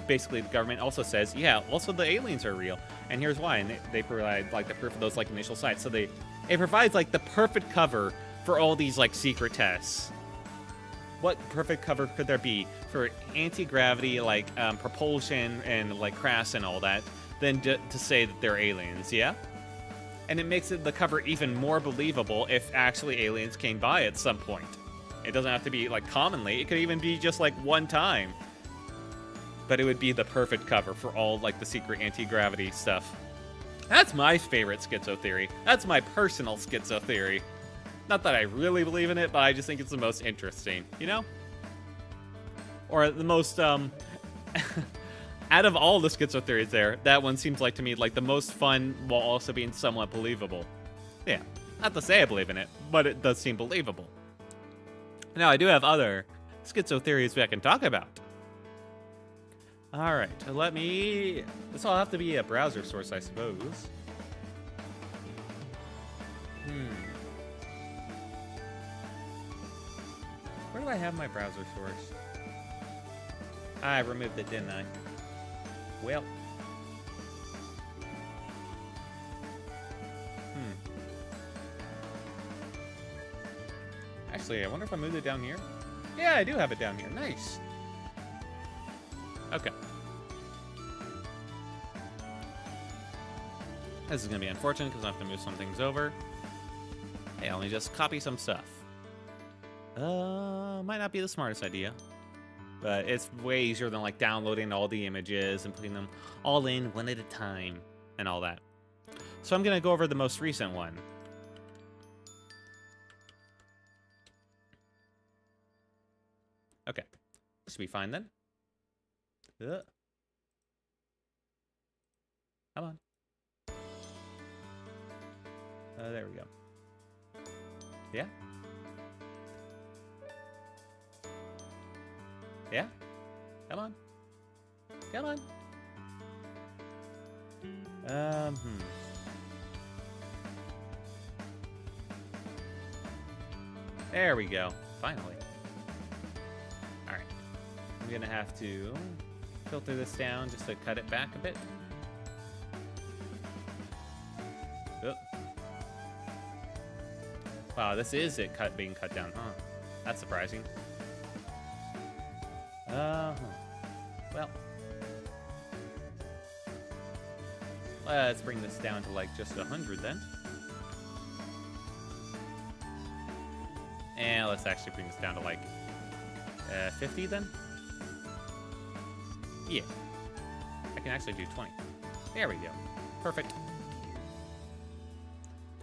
basically the government also says, yeah, also the aliens are real. And here's why. And they provide like the proof of those like initial sites. So it provides like the perfect cover for all these like secret tests. What perfect cover could there be for anti-gravity, like propulsion and like crash and all that, than to say that they're aliens, yeah? And it makes the cover even more believable if actually aliens came by at some point. It doesn't have to be like commonly, it could even be just like one time. But it would be the perfect cover for all like the secret anti-gravity stuff. That's my favorite schizo theory. That's my personal schizo theory. Not that I really believe in it, but I just think it's the most interesting, you know? Or the most, out of all the schizo theories there, that one seems like to me like the most fun while also being somewhat believable. Yeah, not to say I believe in it, but it does seem believable. Now, I do have other schizo theories we can talk about. Alright, let me... This will have to be a browser source, I suppose. Where do I have my browser source? I removed it, didn't I? Well. Actually, I wonder if I moved it down here? Yeah, I do have it down here. Nice. Okay. This is going to be unfortunate because I have to move some things over. Hey, let me just copy some stuff. Might not be the smartest idea, but it's way easier than like downloading all the images and putting them all in one at a time and all that. So I'm going to go over the most recent one. Okay. This should be fine then. Come on. There we go. Yeah? Yeah? Come on. Come on. There we go. Finally. Alright. I'm gonna have to filter this down just to cut it back a bit. Oh. Wow, this is it being cut down, huh? That's surprising. Well. Let's bring this down to like just 100 then. And let's actually bring this down to like 50 then. Yeah. I can actually do 20. There we go. Perfect.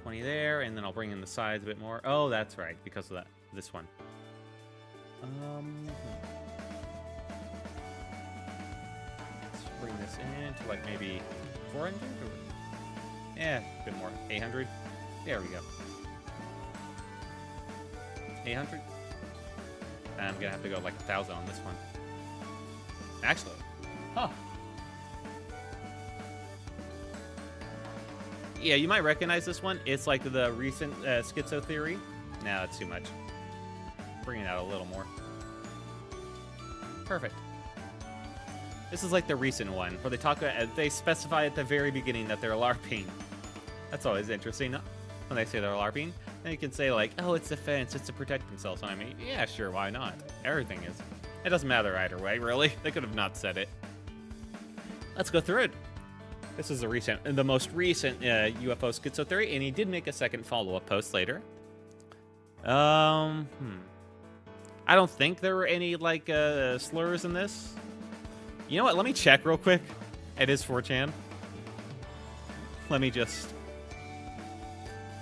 20 there, and then I'll bring in the sides a bit more. Oh, that's right, because of that. This one. Let's bring this in to like maybe 400 or a bit more. 800. There we go. 800. I'm gonna have to go like 1,000 on this one. Actually, huh? Yeah, you might recognize this one. It's like the recent Schizo theory. No, that's too much. Bring it out a little more. Perfect. This is like the recent one where they talk about, they specify at the very beginning that they're LARPing. That's always interesting when they say they're LARPing. Then you can say like, oh, it's defense, it's to protect themselves. And I mean, yeah, sure, why not? Everything is. It doesn't matter either way, really. They could have not said it. Let's go through it. This is the most recent UFO Schizo theory, and he did make a second follow-up post later. I don't think there were any like slurs in this. You know what? Let me check real quick. It is 4chan. Let me just.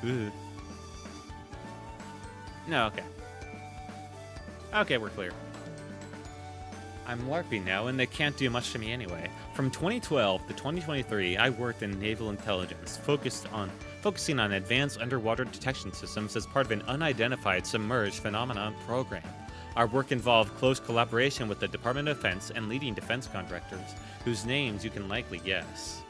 Ugh. No, okay. Okay, we're clear. I'm LARPing now, and they can't do much to me anyway. From 2012 to 2023, I worked in naval intelligence, focusing on advanced underwater detection systems as part of an unidentified submerged phenomenon program. Our work involved close collaboration with the Department of Defense and leading defense contractors, whose names you can likely guess.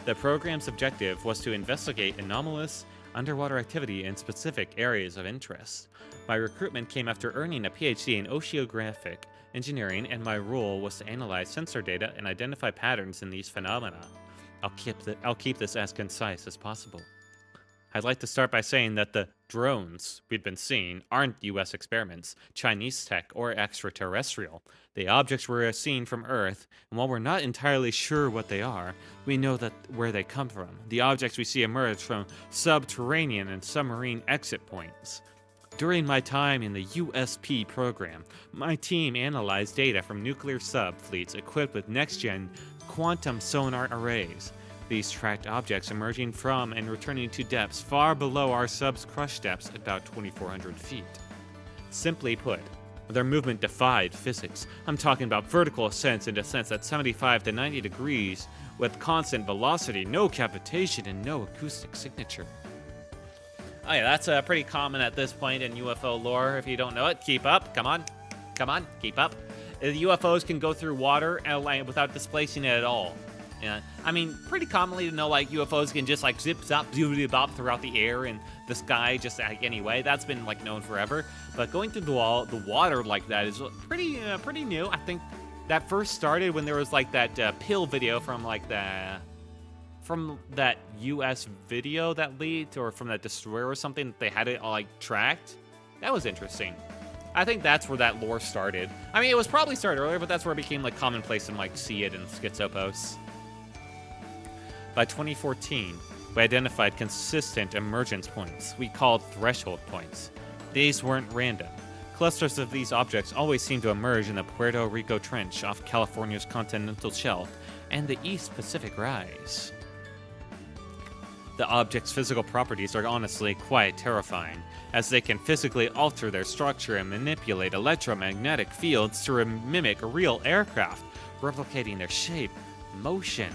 The program's objective was to investigate anomalous underwater activity in specific areas of interest. My recruitment came after earning a PhD in oceanographic engineering, and my role was to analyze sensor data and identify patterns in these phenomena. I'll keep this as concise as possible. I'd like to start by saying that the drones we've been seeing aren't US experiments, Chinese tech, or extraterrestrial. The objects we're seeing from Earth, and while we're not entirely sure what they are, we know that where they come from. The objects we see emerge from subterranean and submarine exit points. During my time in the USP program, my team analyzed data from nuclear sub-fleets equipped with next-gen quantum sonar arrays. These tracked objects emerging from and returning to depths far below our sub's crush depths, about 2,400 feet. Simply put, their movement defied physics. I'm talking about vertical ascents and descents at 75 to 90 degrees with constant velocity, no cavitation, and no acoustic signature. Oh yeah, that's pretty common at this point in UFO lore. If you don't know it, keep up. Come on, keep up. The UFOs can go through water without displacing it at all. Yeah, I mean, pretty commonly to know like UFOs can just like zip, zop, zoobity bop throughout the air and the sky just like anyway. That's been like known forever. But going through the water like that is pretty new. I think that first started when there was like that pill video from like from that US video that leaked, or from that destroyer or something that they had it all like tracked. That was interesting. I think that's where that lore started. I mean, it was probably started earlier, but that's where it became like commonplace and like see it in Schizo posts. By 2014, we identified consistent emergence points we called threshold points. These weren't random. Clusters of these objects always seem to emerge in the Puerto Rico Trench off California's continental shelf and the East Pacific Rise. The objects' physical properties are honestly quite terrifying, as they can physically alter their structure and manipulate electromagnetic fields to mimic real aircraft, replicating their shape, motion,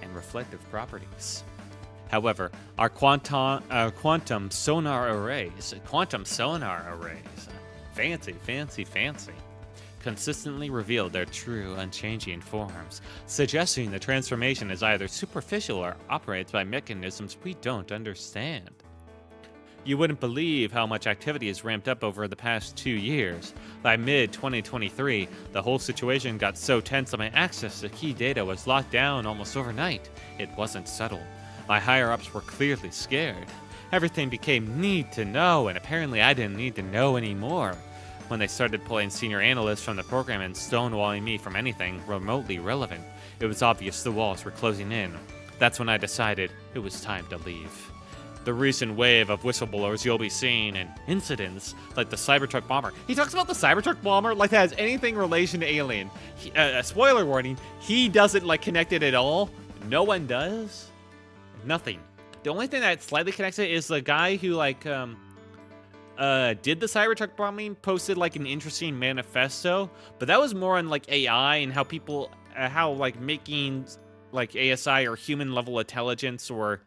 and reflective properties. However, our quantum sonar arrays, fancy, consistently revealed their true, unchanging forms, suggesting the transformation is either superficial or operates by mechanisms we don't understand. You wouldn't believe how much activity has ramped up over the past 2 years. By mid-2023, the whole situation got so tense that my access to key data was locked down almost overnight. It wasn't subtle. My higher-ups were clearly scared. Everything became need to know, and apparently I didn't need to know anymore. When they started pulling senior analysts from the program and stonewalling me from anything remotely relevant, it was obvious the walls were closing in. That's when I decided it was time to leave. the recent wave of whistleblowers you'll be seeing and incidents like the Cybertruck bomber. He talks about the Cybertruck bomber like that has anything relation to Alien. Spoiler warning, he doesn't like connect it at all. No one does. Nothing. The only thing that slightly connects it is the guy who like did the Cybertruck bombing posted like an interesting manifesto, but that was more on like AI and how people how like making like ASI or human level intelligence or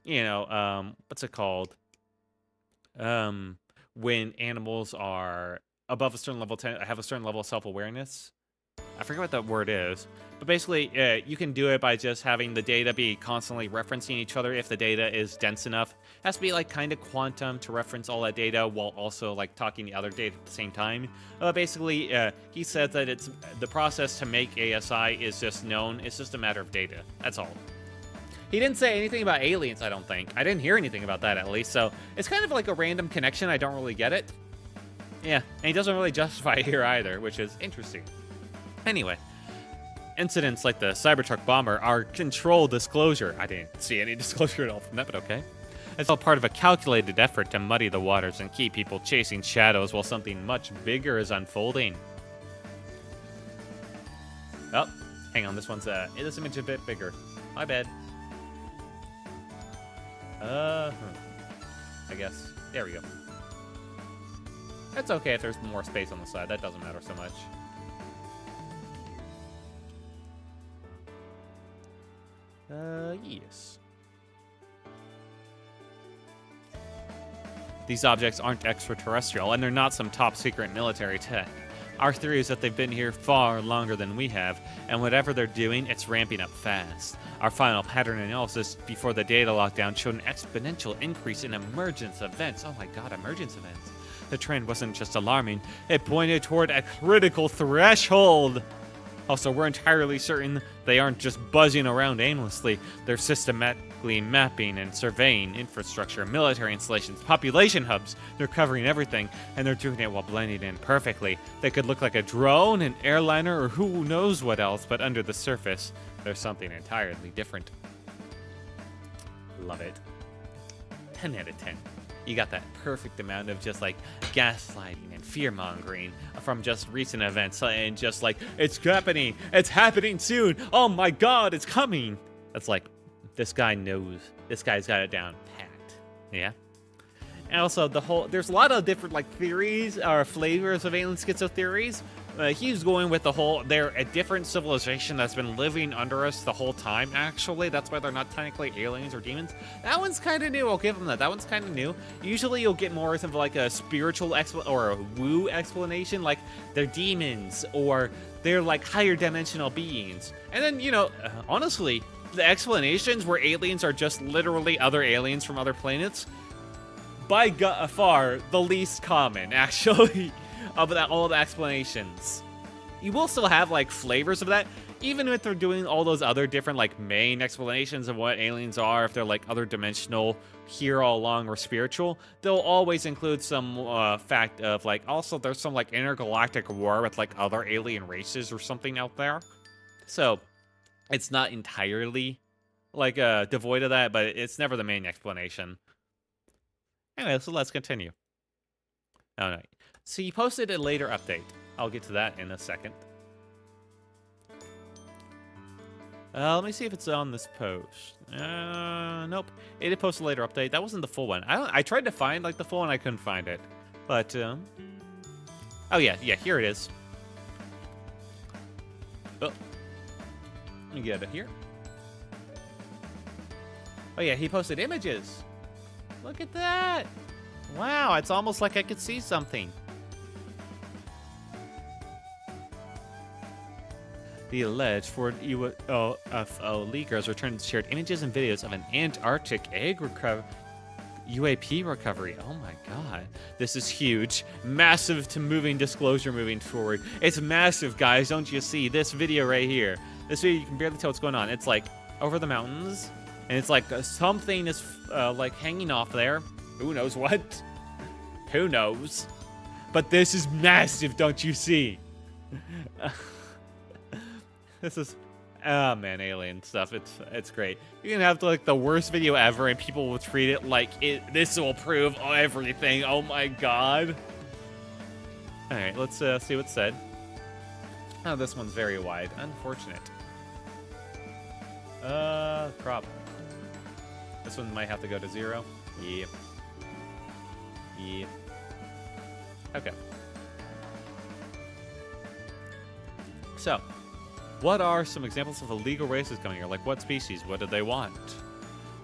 you know what's it called when animals are above a certain level have a certain level of self-awareness. I forget what that word is, but basically you can do it by just having the data be constantly referencing each other if the data is dense enough. It has to be like kind of quantum to reference all that data while also like talking the other data at the same time. Basically, he said that it's the process to make ASI is just known. It's just a matter of data. That's all. He didn't say anything about aliens, I don't think. I didn't hear anything about that, at least. So it's kind of like a random connection. I don't really get it. Yeah, and he doesn't really justify it here either, which is interesting. Anyway, incidents like the Cybertruck bomber are controlled disclosure. I didn't see any disclosure at all from that, but okay. It's all part of a calculated effort to muddy the waters and keep people chasing shadows while something much bigger is unfolding. Oh, hang on, this image is a bit bigger. My bad. I guess. There we go. That's okay if there's more space on the side. That doesn't matter so much. Yes. These objects aren't extraterrestrial, and they're not some top-secret military tech. Our theory is that they've been here far longer than we have, and whatever they're doing, it's ramping up fast. Our final pattern analysis before the data lockdown showed an exponential increase in emergence events. Oh my god, emergence events. The trend wasn't just alarming, it pointed toward a critical threshold. Also, we're entirely certain they aren't just buzzing around aimlessly. They're systematically mapping and surveying infrastructure, military installations, population hubs. They're covering everything, and they're doing it while blending in perfectly. They could look like a drone, an airliner, or who knows what else, but under the surface, there's something entirely different. Love it. 10 out of 10. You got that perfect amount of just like gaslighting and fear-mongering from just recent events and just like, it's happening soon, oh my god, it's coming. That's like, this guy knows, this guy's got it down packed. Yeah. And also there's a lot of different like theories or flavors of alien schizo theories. He's going with the whole, they're a different civilization that's been living under us the whole time, actually. That's why they're not technically aliens or demons. That one's kind of new, I'll give him that. That one's kind of new. Usually you'll get more of like a spiritual or a woo explanation, like they're demons or they're like higher dimensional beings. And then, you know, honestly, the explanations where aliens are just literally other aliens from other planets, by far the least common, actually. Of that, all the explanations. You will still have like flavors of that, even if they're doing all those other different like main explanations of what aliens are, if they're like other dimensional, here all along, or spiritual. They'll always include some fact of like, also there's some like intergalactic war with like other alien races or something out there. So it's not entirely like devoid of that, but it's never the main explanation. Anyway, so let's continue. Oh no. So he posted a later update. I'll get to that in a second. Let me see if it's on this post. Nope. It did post a later update. That wasn't the full one. I tried to find like the full one. I couldn't find it. But, oh yeah, here it is. Oh. Let me get it here. Oh yeah, he posted images. Look at that. Wow, it's almost like I could see something. The alleged Ford UFO leakers returned shared images and videos of an Antarctic egg UAP recovery. Oh my god. This is huge. Massive to moving disclosure moving forward. It's massive, guys. Don't you see this video right here? This video, you can barely tell what's going on. It's like over the mountains, and it's like something is like hanging off there. Who knows what? Who knows? But this is massive, don't you see? This is Oh man, alien stuff. It's great. You can have like the worst video ever, and people will treat it like this will prove everything. Oh my god. All right, let's see what's said. Oh, this one's very wide. Unfortunate. Crop. This one might have to go to 0. Yep. Yep. Okay. So, what are some examples of illegal races coming here? Like, what species? What do they want?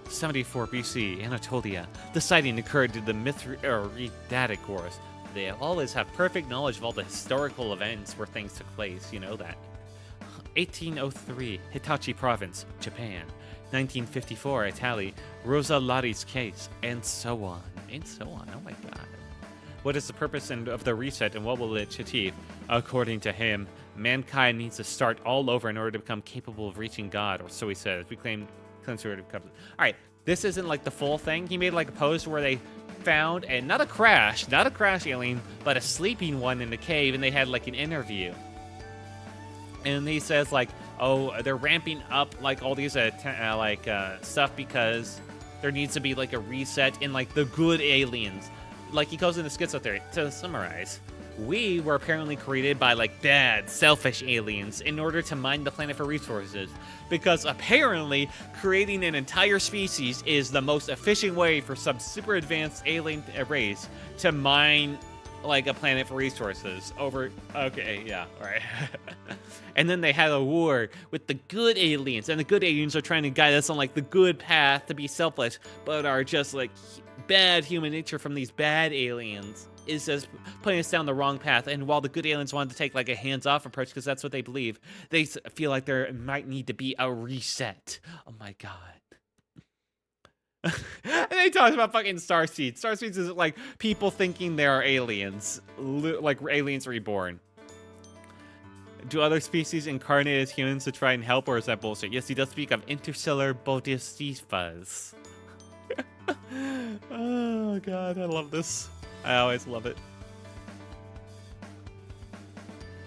74 BC, Anatolia. The sighting occurred in the Mithridatic Wars. They always have perfect knowledge of all the historical events where things took place. You know that. 1803, Hitachi Province, Japan. 1954, Italy, Rosa Lotti's case, and so on. And so on. Oh my god. What is the purpose of the reset, and what will it achieve? According to him, mankind needs to start all over in order to become capable of reaching God, or so he says. We claim conservative. All right, this isn't like the full thing. He made like a post where they found, and not a crash alien, but a sleeping one in the cave, and they had like an interview. And he says like, oh, they're ramping up like all these stuff because there needs to be like a reset in like the good aliens. Like he goes into Schizo theory. To summarize, we were apparently created by like bad, selfish aliens in order to mine the planet for resources. Because apparently creating an entire species is the most efficient way for some super advanced alien race to mine like a planet for resources over. Okay, yeah, all right. And then they had a war with the good aliens, and the good aliens are trying to guide us on like the good path to be selfless, but are just like bad human nature from these bad aliens is just putting us down the wrong path. And while the good aliens wanted to take like a hands-off approach because that's what they believe, they feel like there might need to be a reset. Oh my god. And they talk about fucking starseeds. Starseeds is like people thinking they are aliens, like aliens reborn. Do other species incarnate as humans to try and help, or is that bullshit? Yes, he does speak of interstellar bodhisattvas. Oh god, I love this. I always love it.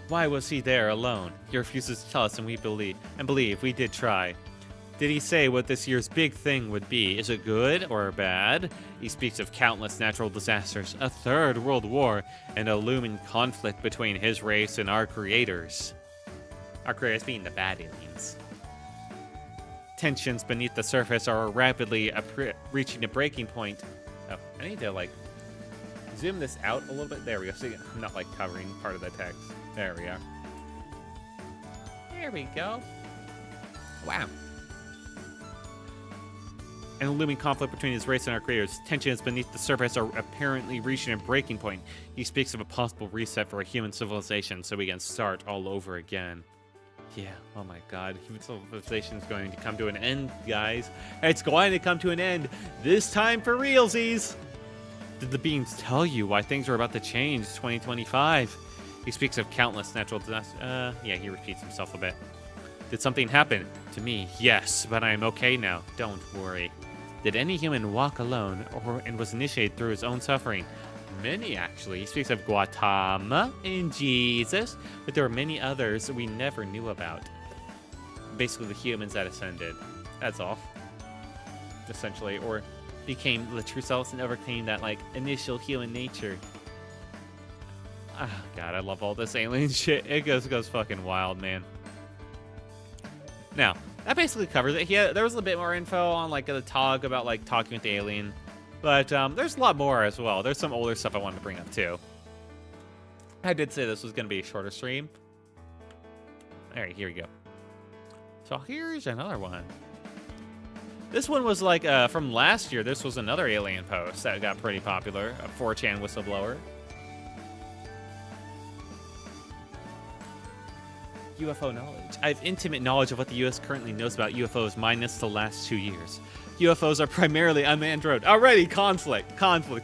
Why was he there alone? He refuses to tell us, and we believe we did try. Did he say what this year's big thing would be? Is it good or bad? He speaks of countless natural disasters, a third world war, and a looming conflict between his race and our creators. Our creators being the bad aliens. Tensions beneath the surface are rapidly reaching a breaking point. Oh, I need to like zoom this out a little bit. There we go. So I'm not like covering part of the text. There we are. There we go. Wow. And a looming conflict between his race and our creators. Tensions beneath the surface are apparently reaching a breaking point. He speaks of a possible reset for a human civilization so we can start all over again. Yeah, oh my god. Human civilization is going to come to an end, guys. It's going to come to an end. This time for realsies. Did the beings tell you why things are about to change 2025? He speaks of countless natural disasters. Yeah, he repeats himself a bit. Did something happen? To me, yes, but I am okay now. Don't worry. Did any human walk alone and was initiated through his own suffering? Many, actually. He speaks of Gautama and Jesus, but there were many others we never knew about. Basically, the humans that ascended. That's all. Essentially, or became the true selves and overcame that, like, initial human nature. Ah, God, I love all this alien shit. It goes fucking wild, man. Now, that basically covers it. There was a bit more info on like the talk about like talking with the alien, but there's a lot more as well. There's some older stuff I wanted to bring up too. I did say this was going to be a shorter stream. All right, here we go. So here's another one. This one was like from last year. This was another alien post that got pretty popular. A 4chan whistleblower. UFO knowledge. I have intimate knowledge of what the U.S. currently knows about UFOs minus the last 2 years. UFOs are primarily unmanned drones. Already conflict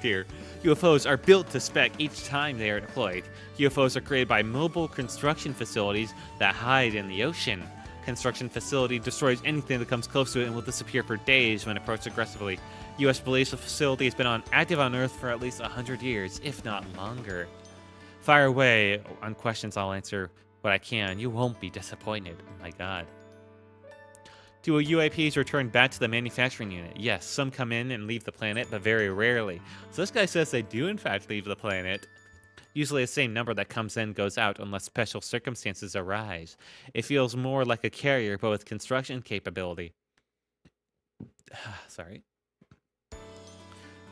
here. UFOs are built to spec each time they are deployed. UFOs are created by mobile construction facilities that hide in the ocean. Construction facility destroys anything that comes close to it and will disappear for days when approached aggressively. U.S. believes the facility has been active on Earth for at least 100 years, if not longer. Fire away on questions, I'll answer what I can. You won't be disappointed. Oh my god. Do UAPs return back to the manufacturing unit? Yes, some come in and leave the planet, but very rarely. So this guy says they do in fact leave the planet. Usually the same number that comes in goes out unless special circumstances arise. It feels more like a carrier, but with construction capability. Sorry.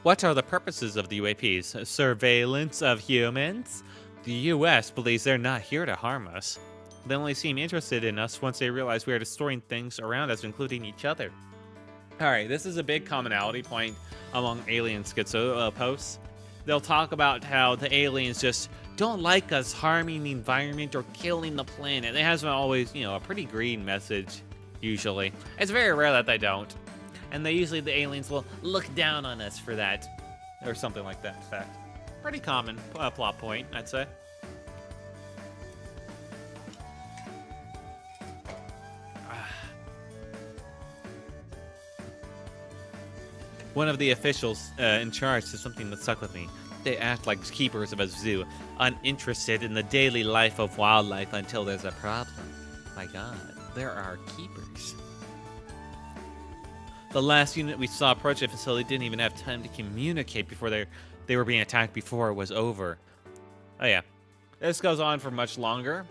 What are the purposes of the UAPs? Surveillance of humans? The US believes they're not here to harm us. They only seem interested in us once they realize we are destroying things around us, including each other. Alright, this is a big commonality point among alien schizo posts. They'll talk about how the aliens just don't like us harming the environment or killing the planet. It has always, a pretty green message, usually. It's very rare that they don't. And the aliens will look down on us for that. Or something like that, in fact. Pretty common plot point, I'd say. One of the officials in charge said something that stuck with me. They act like keepers of a zoo, uninterested in the daily life of wildlife until there's a problem. My God, there are keepers. The last unit we saw approach the facility didn't even have time to communicate before they were being attacked before it was over. Oh yeah, this goes on for much longer.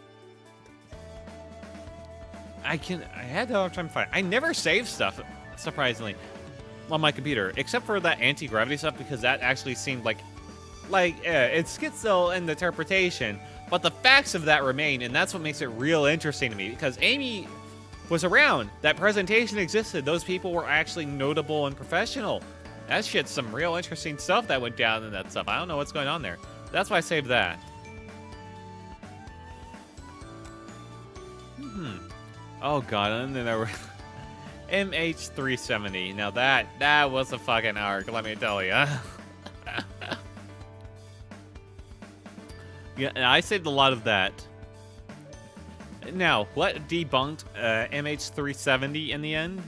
I had a hard time finding. I never save stuff, surprisingly, on my computer, except for that anti-gravity stuff, because that actually seemed like it's schizo in the interpretation, but the facts of that remain, and that's what makes it real interesting to me, because Amy was around. That presentation existed. Those people were actually notable and professional. That shit's some real interesting stuff that went down in that stuff. I don't know what's going on there. That's why I saved that. Oh god, and then there were MH370. Now that was a fucking arc, let me tell you. Yeah, I saved a lot of that. Now, what debunked MH370 in the end?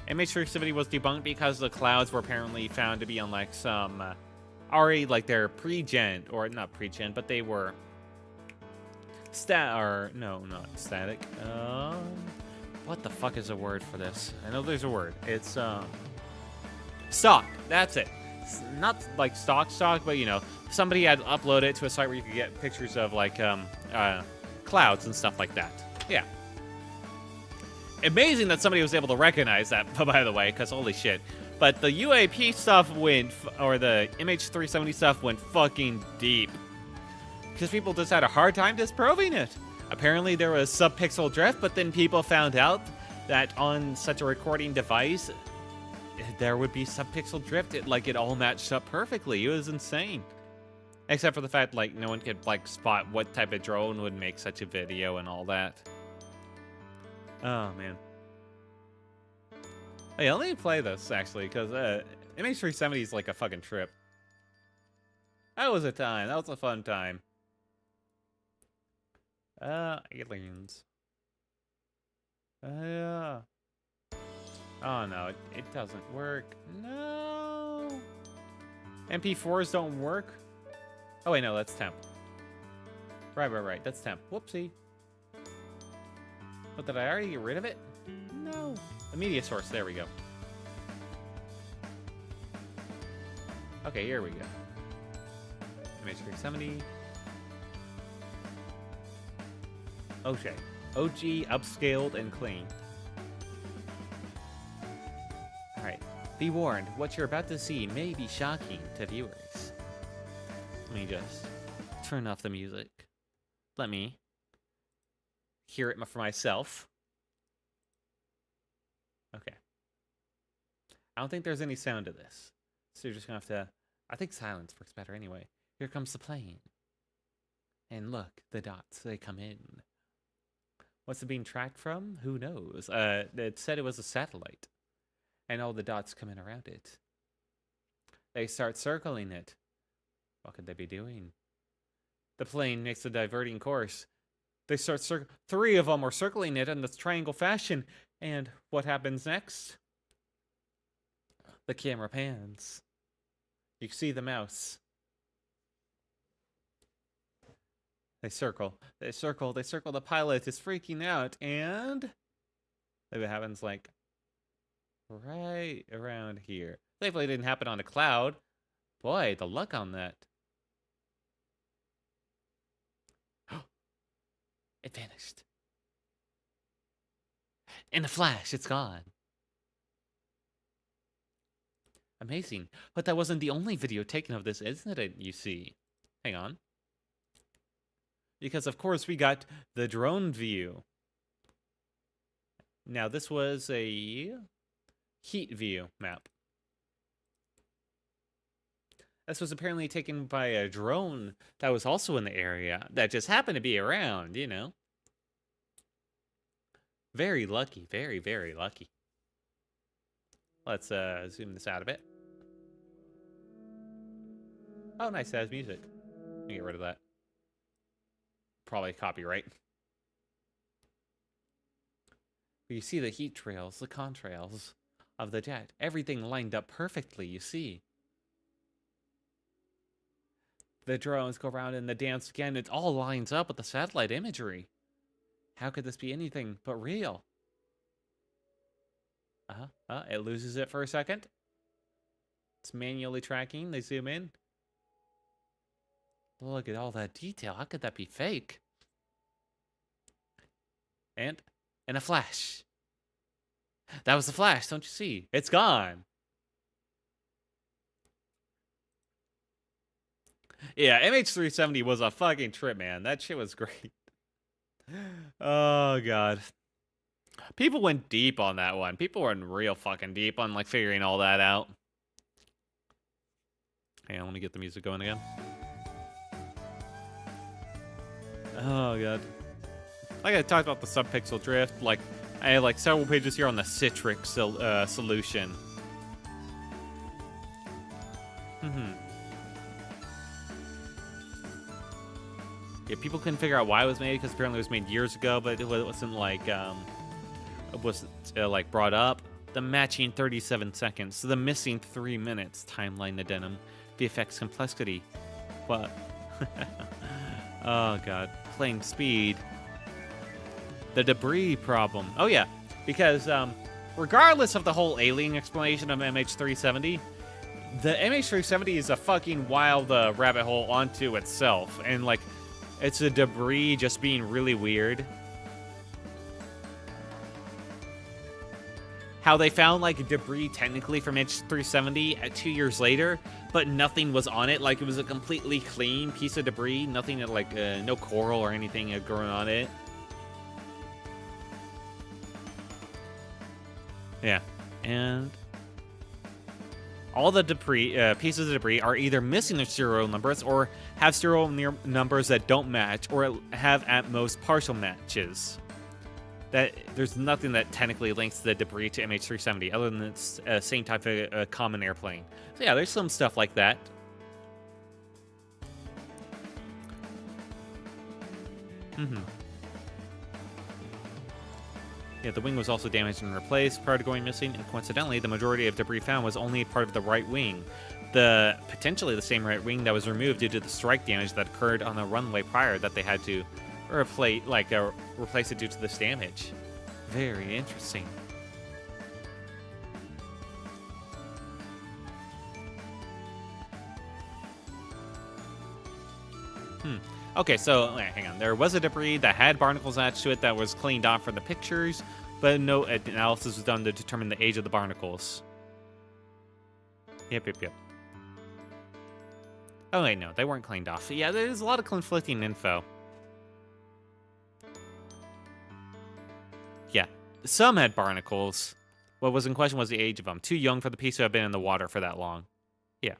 MH370 was debunked because the clouds were apparently found to be on like some already like their pre-gen, or not pre-gen, but they were not static. What the fuck is a word for this? I know there's a word. It's stock. That's it. It's not like stock, but somebody had uploaded it to a site where you could get pictures of like clouds and stuff like that. Yeah. Amazing that somebody was able to recognize that, by the way, because holy shit. But the UAP stuff or the MH370 stuff went fucking deep. Because people just had a hard time disproving it. Apparently there was subpixel drift, but then people found out that on such a recording device, there would be subpixel drift. It all matched up perfectly. It was insane. Except for the fact, no one could, spot what type of drone would make such a video and all that. Oh, man. Oh, yeah, let me play this, actually, because MH370 is like a fucking trip. That was a time. That was a fun time. Aliens. Yeah. Oh, no, it doesn't work. No. MP4s don't work? Oh, wait, no, that's temp. Right. That's temp. Whoopsie. But did I already get rid of it? No. The media source. There we go. Okay, here we go. MH370. Okay. OG, upscaled, and clean. Alright. Be warned, what you're about to see may be shocking to viewers. Let me just turn off the music. Let me hear it for myself. Okay. I don't think there's any sound to this. So you're just gonna have to... I think silence works better anyway. Here comes the plane. And look, the dots, they come in. What's it being tracked from? Who knows? It said it was a satellite. And all the dots come in around it. They start circling it. What could they be doing? The plane makes a diverting course. They start three of them are circling it in this triangle fashion. And what happens next? The camera pans. You see the mouse. They circle. The pilot is freaking out, and if it happens like right around here. Thankfully, it didn't happen on a cloud. Boy, the luck on that. It vanished. In a flash, it's gone. Amazing. But that wasn't the only video taken of this incident, you see. Hang on. Because, of course, we got the drone view. Now, this was a heat view map. This was apparently taken by a drone that was also in the area that just happened to be around, you know. Very lucky. Very, very lucky. Let's zoom this out a bit. Oh, nice. It has music. Let me get rid of that. Probably copyright. But you see the heat trails, the contrails of the jet. Everything lined up perfectly, you see. The drones go around and the dance again. It all lines up with the satellite imagery. How could this be anything but real? It loses it for a second. It's manually tracking. They zoom in. Look at all that detail. How could that be fake? And in a flash. That was the flash, don't you see? It's gone. Yeah, MH370 was a fucking trip, man. That shit was great. Oh, God. People went deep on that one. People went real fucking deep on, like, figuring all that out. Hang on, let me get the music going again. Oh, God. Like I talked about the subpixel drift, like, I had, like, several pages here on the Citrix solution. Yeah, people couldn't figure out why it was made, because apparently it was made years ago, but it wasn't, like, like, brought up. The matching 37 seconds, the missing 3 minutes timeline addendum, the effects complexity. But, oh, God. Plane speed. The debris problem. Oh, yeah, because regardless of the whole alien explanation of MH370, the MH370 is a fucking wild rabbit hole onto itself. And, like, it's the debris just being really weird. How they found, like, debris technically from MH370 2 years later, but nothing was on it. Like, it was a completely clean piece of debris. Nothing, like, no coral or anything had grown on it. Yeah, and all the debris, pieces of debris are either missing their serial numbers or have serial numbers that don't match or have at most partial matches. That there's nothing that technically links the debris to MH370 other than it's same type of common airplane. So yeah, there's some stuff like that. Yeah, the wing was also damaged and replaced prior to going missing, and coincidentally, the majority of debris found was only part of the right wing. Potentially the same right wing that was removed due to the strike damage that occurred on the runway prior that they had to replace it due to this damage. Very interesting. Okay, so hang on. There was a debris that had barnacles attached to it that was cleaned off from the pictures, but no analysis was done to determine the age of the barnacles. Yep. Oh wait, no, they weren't cleaned off. Yeah, there's a lot of conflicting info. Yeah, some had barnacles. What was in question was the age of them. Too young for the piece to have been in the water for that long. Yeah.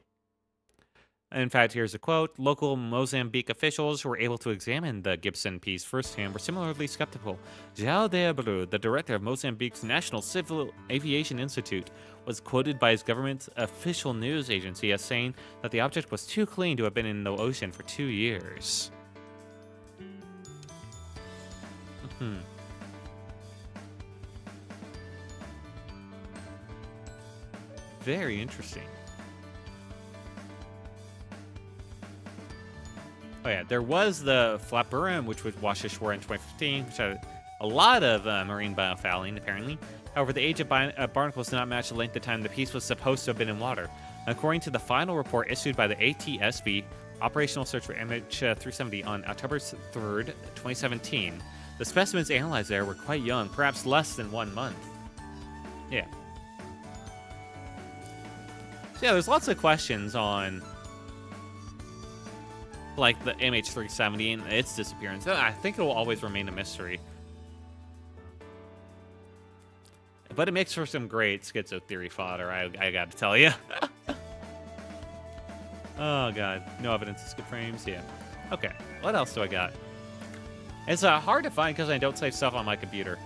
In fact, here's a quote. Local Mozambique officials who were able to examine the Gibson piece firsthand were similarly skeptical. João de Abreu, the director of Mozambique's National Civil Aviation Institute, was quoted by his government's official news agency as saying that the object was too clean to have been in the ocean for 2 years. Very interesting. Oh yeah, there was the Flapurim, which was washed ashore in 2015, which a lot of marine biofouling, apparently. However, the age of barnacles did not match the length of time the piece was supposed to have been in water. According to the final report issued by the ATSB, Operational Search for MH370 on October 3rd, 2017, the specimens analyzed there were quite young, perhaps less than 1 month. Yeah. So yeah, there's lots of questions on like the MH370 and its disappearance. I think it will always remain a mystery. But it makes for some great schizo theory fodder, I gotta tell you. Oh god, no evidence of skip frames, yeah. Okay, what else do I got? It's hard to find because I don't save stuff on my computer.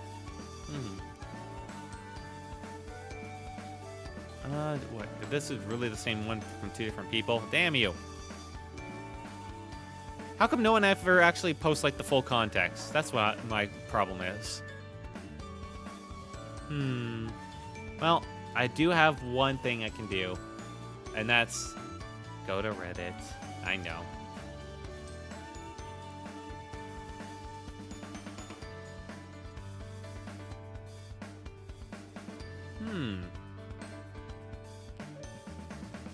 What? This is really the same one from 2 different people? Damn you. How come no one ever actually posts, like, the full context? That's what my problem is. Well, I do have one thing I can do, and that's go to Reddit. I know.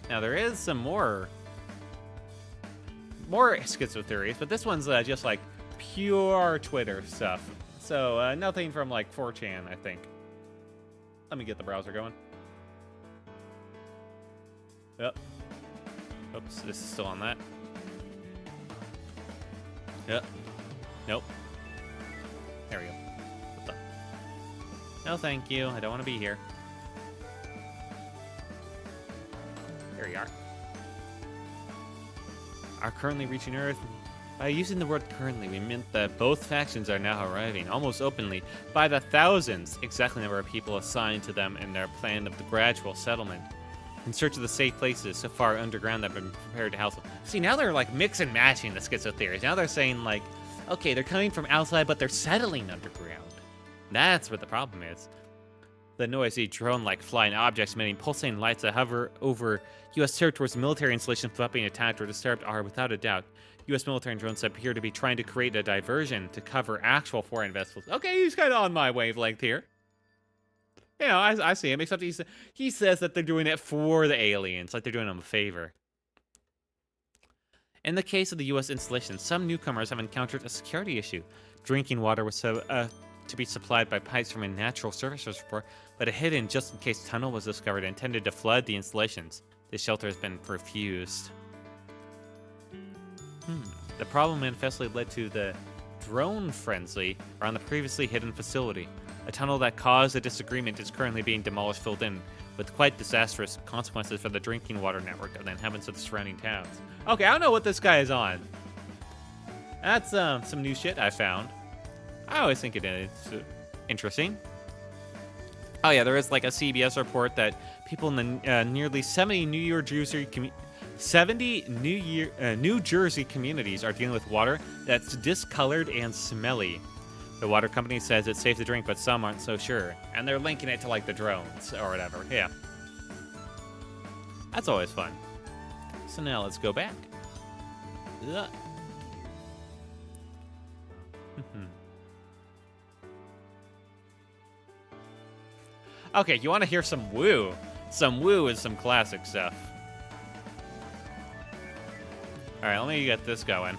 Now, there is some more schizo theories, but this one's just like pure Twitter stuff. So nothing from like 4chan, I think. Let me get the browser going. Yep. Oops, this is still on that. Yep. Nope. There we go. What the? No, thank you. I don't want to be here. There you are. Are currently reaching Earth. By using the word currently, we meant that both factions are now arriving, almost openly, by the thousands, exactly the number of people assigned to them in their plan of the gradual settlement, in search of the safe places so far underground that have been prepared to house them. See, now they're like mix and matching the schizo theories. Now they're saying like, okay, they're coming from outside, but they're settling underground. That's what the problem is. The noisy drone-like flying objects emitting pulsating lights that hover over U.S. territories and military installations without being attacked or disturbed are, without a doubt, U.S. military drones that appear to be trying to create a diversion to cover actual foreign vessels. Okay, he's kind of on my wavelength here. You know, I see him, except he says that they're doing it for the aliens, like they're doing them a favor. In the case of the U.S. installation, some newcomers have encountered a security issue. Drinking water was to be supplied by pipes from a natural surface reservoir, but a hidden just-in-case tunnel was discovered intended to flood the installations. This shelter has been refused. The problem manifestly led to the drone frenzy around the previously hidden facility. A tunnel that caused a disagreement is currently being demolished, filled in, with quite disastrous consequences for the drinking water network of the inhabitants of the surrounding towns. Okay, I don't know what this guy is on. That's some new shit I found. I always think it is interesting. Oh yeah, there is like a CBS report that people in the nearly 70 New Jersey communities are dealing with water that's discolored and smelly. The water company says it's safe to drink, but some aren't so sure. And they're linking it to like the drones or whatever. Yeah. That's always fun. So now let's go back. Ugh. Okay, you want to hear some woo? Some woo is some classic stuff. Alright, let me get this going.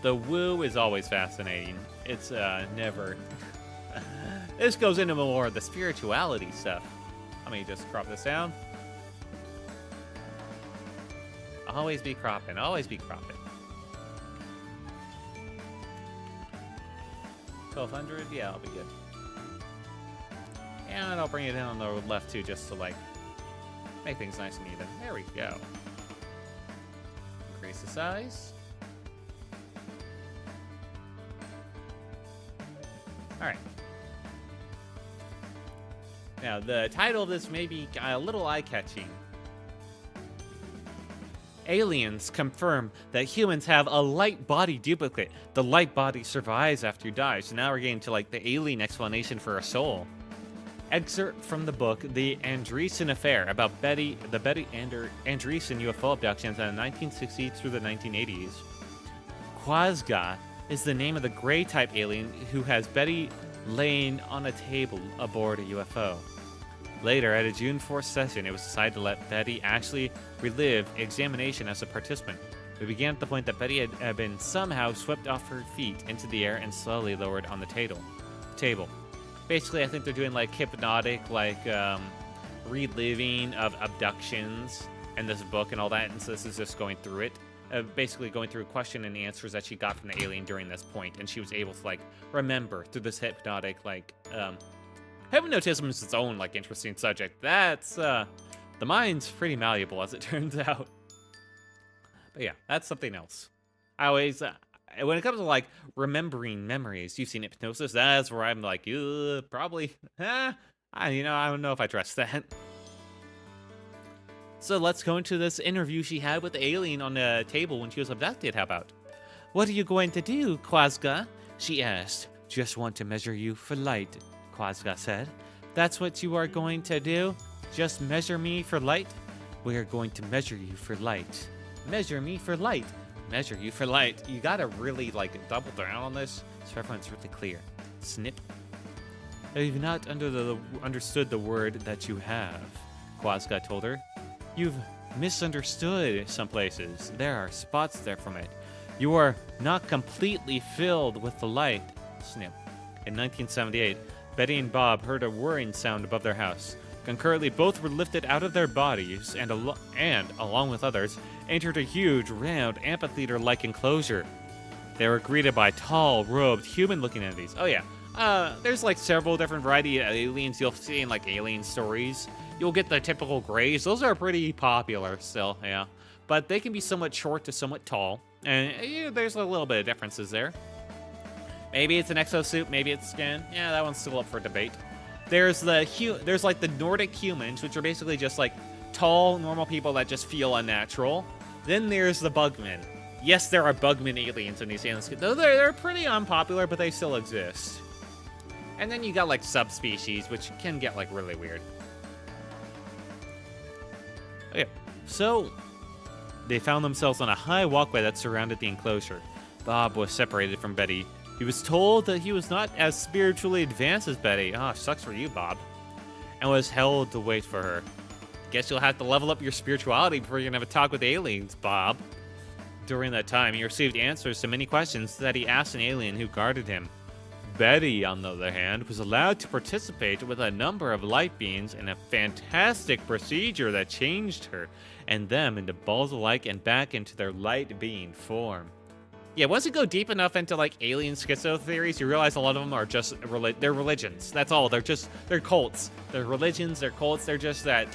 The woo is always fascinating. It's never... This goes into more of the spirituality stuff. Let me just crop this down. Always be cropping, always be cropping. 1200, yeah, I'll be good. And I'll bring it in on the left too, just to like make things nice and even. There we go. Increase the size. Alright. Now, the title of this may be a little eye-catching. Aliens confirm that humans have a light body duplicate. The light body survives after you die. So now we're getting to like the alien explanation for a soul. Excerpt from the book The Andreessen Affair about the Betty Andreessen UFO abductions in the 1960s through the 1980s. Quasga is the name of the gray-type alien who has Betty laying on a table aboard a UFO. Later, at a June 4th session, it was decided to let Betty actually relive examination as a participant. We began at the point that Betty had been somehow swept off her feet into the air and slowly lowered on the table. Basically, I think they're doing like hypnotic, reliving of abductions in this book and all that, and so this is just going through it. Basically going through question and answers that she got from the alien during this point, and she was able to remember through this hypnotic hypnotism is its own interesting subject. That's the mind's pretty malleable as it turns out. But yeah, that's something else. I always when it comes to remembering memories, you've seen hypnosis. That's where I'm probably I don't know if I trust that. So let's go into this interview she had with the alien on the table when she was abducted. How about? What are you going to do, Quasga? She asked. Just want to measure you for light, Quasga said. That's what you are going to do? Just measure me for light? We are going to measure you for light. Measure me for light. Measure you for light. You gotta really double down on this so everyone's really clear. Snip. You've not understood the word that you have, Quasga told her. You've misunderstood some places. There are spots there from it. You are not completely filled with the light. Snip. In 1978, Betty and Bob heard a whirring sound above their house. Concurrently, both were lifted out of their bodies and along with others, entered a huge, round, amphitheater-like enclosure. They were greeted by tall, robed, human-looking entities. Oh yeah, there's several different variety of aliens you'll see in alien stories. You'll get the typical grays. Those are pretty popular still, yeah. But they can be somewhat short to somewhat tall. And there's a little bit of differences there. Maybe it's an exosuit, maybe it's skin. Yeah, that one's still up for debate. There's the Nordic humans, which are basically just tall, normal people that just feel unnatural. Then there's the Bugmen. Yes, there are Bugman aliens in these aliens. Though they're pretty unpopular, but they still exist. And then you got subspecies, which can get really weird. Okay, so they found themselves on a high walkway that surrounded the enclosure. Bob was separated from Betty. He was told that he was not as spiritually advanced as Betty. Ah, sucks for you, Bob. And was held to wait for her. Guess you'll have to level up your spirituality before you can have a talk with aliens, Bob. During that time, he received answers to many questions that he asked an alien who guarded him. Betty, on the other hand, was allowed to participate with a number of light beings in a fantastic procedure that changed her and them into balls of light and back into their light being form. Yeah, once you go deep enough into alien schizo theories, you realize a lot of them are just they're religions. That's all. They're cults. They're religions. They're cults. They're just that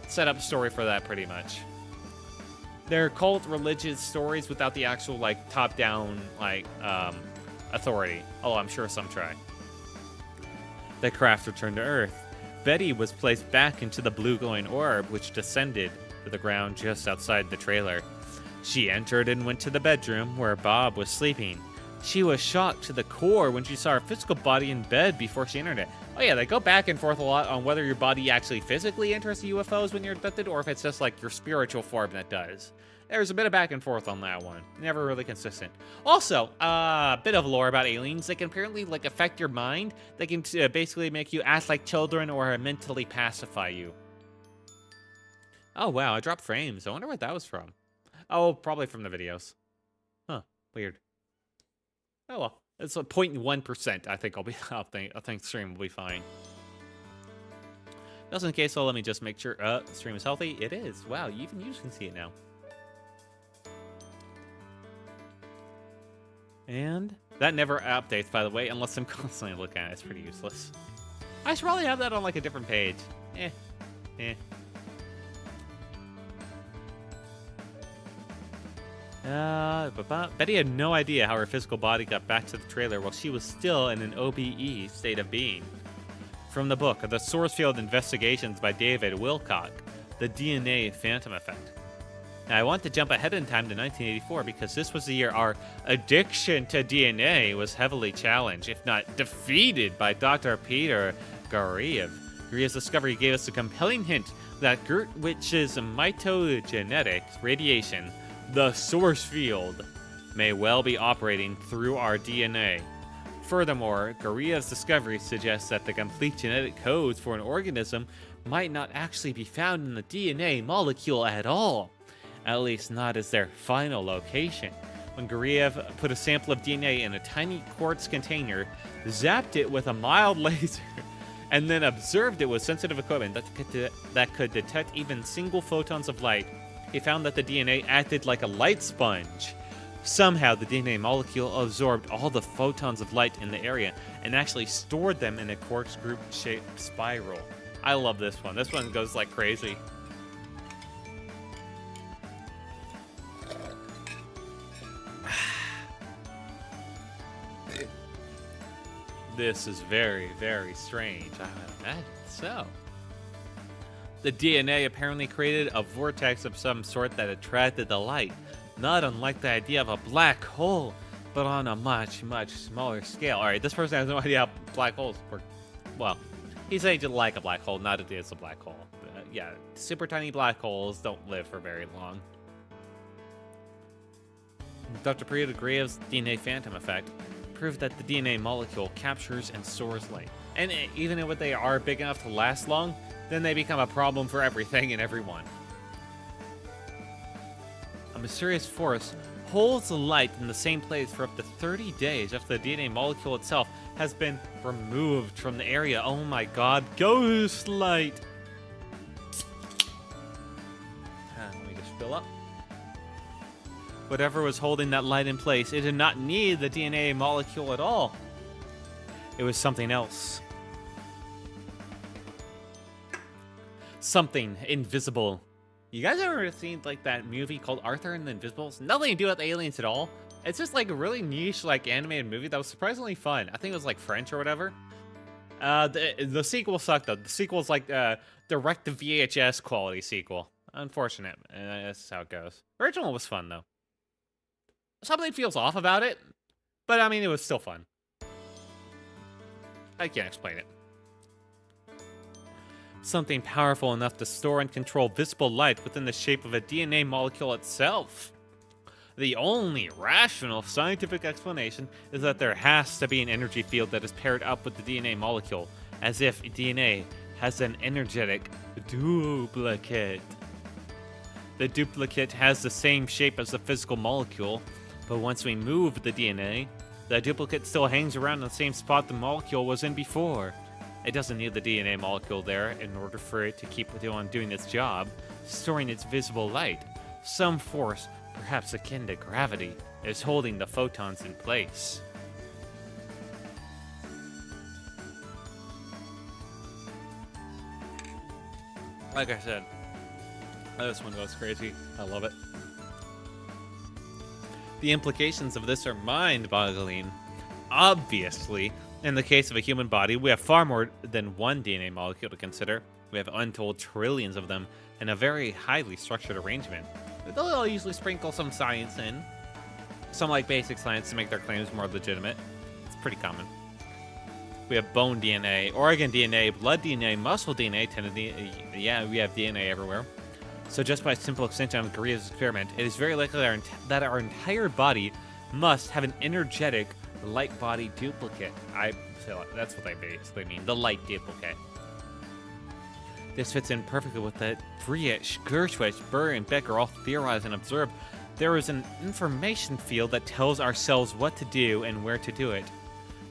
set up story for that pretty much. They're cult religious stories without the actual top down authority. Oh, I'm sure some try. The craft returned to Earth. Betty was placed back into the blue glowing orb, which descended to the ground just outside the trailer. She entered and went to the bedroom where Bob was sleeping. She was shocked to the core when she saw her physical body in bed before she entered it. Oh yeah, they go back and forth a lot on whether your body actually physically enters the UFOs when you're abducted, or if it's just your spiritual form that does. There's a bit of back and forth on that one. Never really consistent. Also, a bit of lore about aliens. They can apparently affect your mind. They can basically make you act like children or mentally pacify you. Oh wow, I dropped frames. I wonder what that was from. Oh, probably from the videos. Huh, weird. Oh well, it's 0.1%. I think I think stream will be fine. Just in case, so let me just make sure the stream is healthy. It is. Wow, even you can see it now. And that never updates, by the way, unless I'm constantly looking at it. It's pretty useless. I should probably have that on a different page. Betty had no idea how her physical body got back to the trailer while she was still in an OBE state of being. From the book, The Source Field Investigations by David Wilcock, The DNA Phantom Effect. Now, I want to jump ahead in time to 1984 because this was the year our addiction to DNA was heavily challenged, if not defeated, by Dr. Peter Gariev. Gariev's discovery gave us a compelling hint that Gertwich's mitogenetic radiation, the source field, may well be operating through our DNA. Furthermore, Guriev's discovery suggests that the complete genetic codes for an organism might not actually be found in the DNA molecule at all, at least not as their final location. When Guriev put a sample of DNA in a tiny quartz container, zapped it with a mild laser, and then observed it with sensitive equipment that could detect even single photons of light, he found that the DNA acted like a light sponge. Somehow, the DNA molecule absorbed all the photons of light in the area and actually stored them in a corkscrew-shaped spiral. I love this one. This one goes like crazy. This is very, very strange. I would imagine so. The DNA apparently created a vortex of some sort that attracted the light, not unlike the idea of a black hole, but on a much, much smaller scale. Alright, this person has no idea how black holes work. Well, he's saying just like a black hole, not that it's a black hole. But, yeah, super tiny black holes don't live for very long. Dr. Priya Gurev's DNA phantom effect proved that the DNA molecule captures and stores light. And even if they are big enough to last long, then they become a problem for everything and everyone. A mysterious force holds the light in the same place for up to 30 days after the DNA molecule itself has been removed from the area. Oh my god, ghost light! Let me just fill up. Whatever was holding that light in place, it did not need the DNA molecule at all. It was something else. Something invisible. You guys ever seen like that movie called Arthur and the Invisibles? Nothing to do with aliens at all. It's just like a really niche like animated movie that was surprisingly fun. I think it was like French or whatever. The sequel sucked though. The sequel's like direct to VHS quality sequel. Unfortunate. That's how it goes. Original was fun though. Something feels off about it, but I mean it was still fun. I can't explain it. Something powerful enough to store and control visible light within the shape of a DNA molecule itself. The only rational scientific explanation is that there has to be an energy field that is paired up with the DNA molecule, as if DNA has an energetic duplicate. The duplicate has the same shape as the physical molecule, but once we move the DNA, the duplicate still hangs around in the same spot the molecule was in before. It doesn't need the DNA molecule there in order for it to keep on doing its job, storing its visible light. Some force, perhaps akin to gravity, is holding the photons in place. Like I said, this one goes crazy. I love it. The implications of this are mind-boggling. Obviously, in the case of a human body, we have far more than one DNA molecule to consider. We have untold trillions of them in a very highly structured arrangement. They'll usually sprinkle some science in. Some like basic science to make their claims more legitimate. It's pretty common. We have bone DNA, organ DNA, blood DNA, muscle DNA, tendon DNA. Yeah, we have DNA everywhere. So just by simple extension of Guriev's experiment, it is very likely that our entire body must have an energetic light body duplicate. That's what they basically mean, the light duplicate. This fits in perfectly with that Friedrich, Gershwin, Burr, and Becker all theorized and observed. There is an information field that tells our cells what to do and where to do it.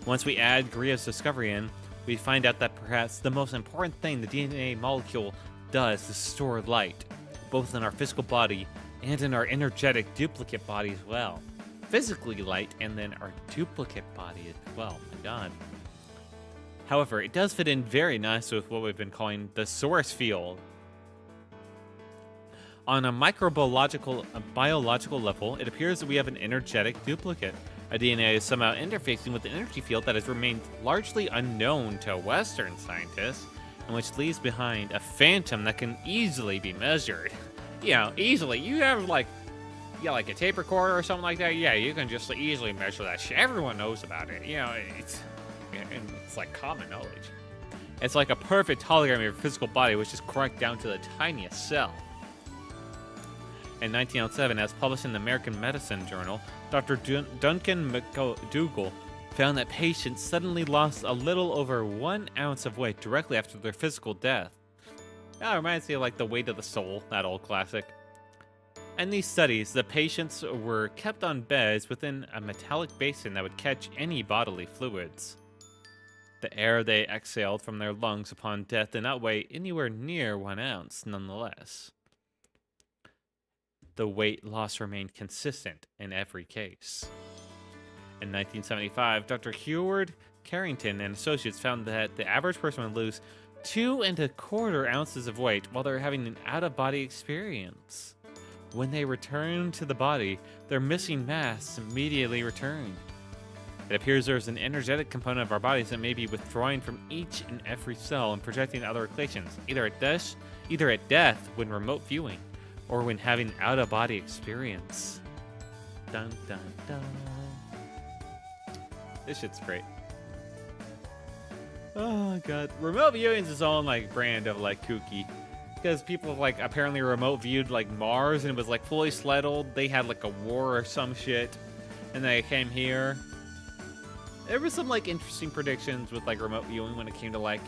Once we add Guriev's discovery in, we find out that perhaps the most important thing the DNA molecule does is store light, both in our physical body and in our energetic duplicate body as well. Physically light, and then our duplicate body as well. My God. However, it does fit in very nicely with what we've been calling the source field. On a biological level, it appears that we have an energetic duplicate. Our DNA is somehow interfacing with an energy field that has remained largely unknown to Western scientists, and which leaves behind a phantom that can easily be measured. You know, easily. You have like a tape recorder or something like that. Yeah, you can just easily measure that shit. Everyone knows about it. You know, it's like common knowledge. It's like a perfect hologram of your physical body, which is correct down to the tiniest cell. In 1907, as published in the American Medicine Journal, Dr. Duncan McDougall found that patients suddenly lost a little over 1 ounce of weight directly after their physical death. That reminds me of like The Weight of the Soul, that old classic. In these studies, the patients were kept on beds within a metallic basin that would catch any bodily fluids. The air they exhaled from their lungs upon death did not weigh anywhere near 1 ounce, nonetheless. The weight loss remained consistent in every case. In 1975, Dr. Heward Carrington and associates found that the average person would lose 2¼ ounces of weight while they're having an out-of-body experience. When they return to the body, their missing mass immediately returned. It appears there's an energetic component of our bodies that may be withdrawing from each and every cell and projecting other locations, either at death when remote viewing, or when having an out-of-body experience. Dun dun dun. This shit's great. Oh god. Remote viewing is its own like brand of like kooky. Because people have like apparently remote viewed like Mars and it was like fully settled. They had like a war or some shit. And they came here. There was some like interesting predictions with like remote viewing when it came to like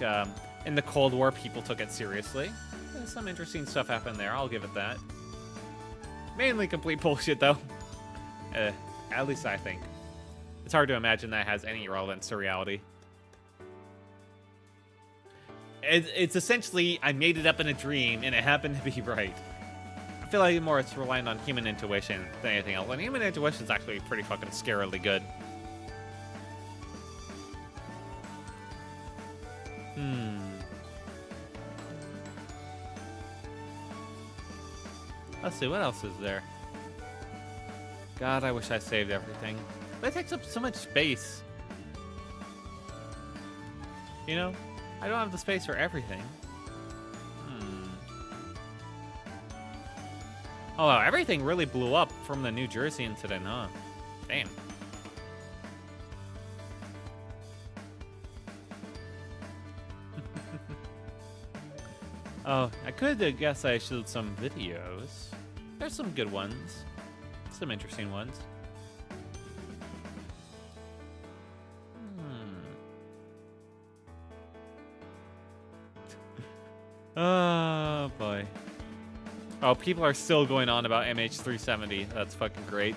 in the Cold War, people took it seriously. There's some interesting stuff happened there, I'll give it that. Mainly complete bullshit though. At least I think. It's hard to imagine that has any relevance to reality. It's essentially, I made it up in a dream, and it happened to be right. I feel like more it's relying on human intuition than anything else. And human intuition is actually pretty fucking scarily good. Let's see, what else is there? God, I wish I saved everything. But it takes up so much space. You know? I don't have the space for everything. Oh, wow, everything really blew up from the New Jersey incident, huh? Damn. Oh, I could guess I showed some videos. There's some good ones. Some interesting ones. Oh, boy. Oh, people are still going on about MH370. That's fucking great.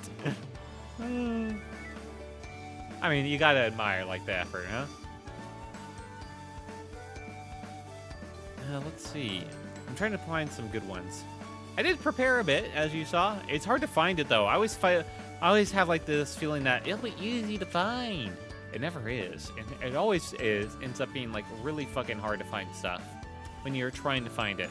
I mean, you gotta admire, like, the effort, huh? Let's see. I'm trying to find some good ones. I did prepare a bit, as you saw. It's hard to find it, though. I always have, like, this feeling that it'll be easy to find. It never is. And it always ends up being, like, really fucking hard to find stuff when you're trying to find it.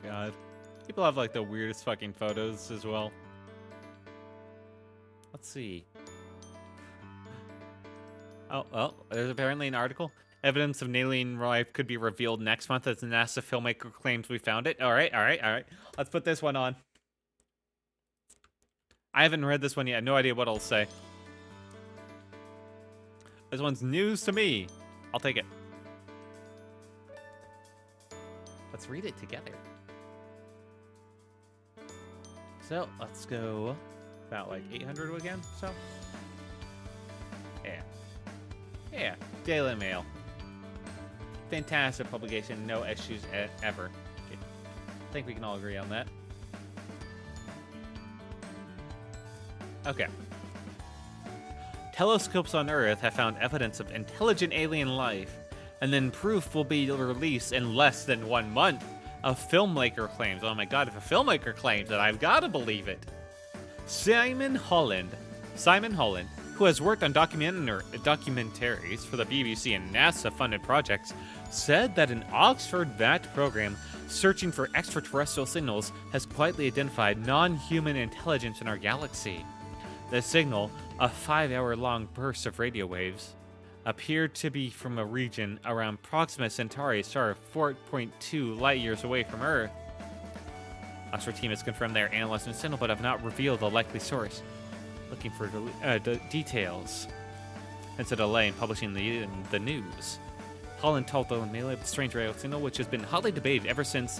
God. People have like the weirdest fucking photos as well. Let's see. Oh, well, there's apparently an article. Evidence of alien life could be revealed next month as the NASA filmmaker claims we found it. All right. Let's put this one on. I haven't read this one yet. No idea what it'll say. This one's news to me. I'll take it. Let's read it together. So, let's go about like 800 again, so. Yeah, Daily Mail. Fantastic publication, no issues ever. Okay. I think we can all agree on that. Okay. Telescopes on Earth have found evidence of intelligent alien life, and then proof will be released in less than 1 month. A filmmaker claims. Oh my god, if a filmmaker claims it, I've got to believe it. Simon Holland, who has worked on documentaries for the BBC and NASA-funded projects, said that an Oxford-backed program searching for extraterrestrial signals has quietly identified non-human intelligence in our galaxy. The signal, a 5-hour-long burst of radio waves, appeared to be from a region around Proxima Centauri, star 4.2 light-years away from Earth. Oxford team has confirmed they are analyzing the signal, but have not revealed the likely source. looking for details. Hence a delay in publishing the news. Holland told the Mail the strange radio signal, which has been hotly debated ever since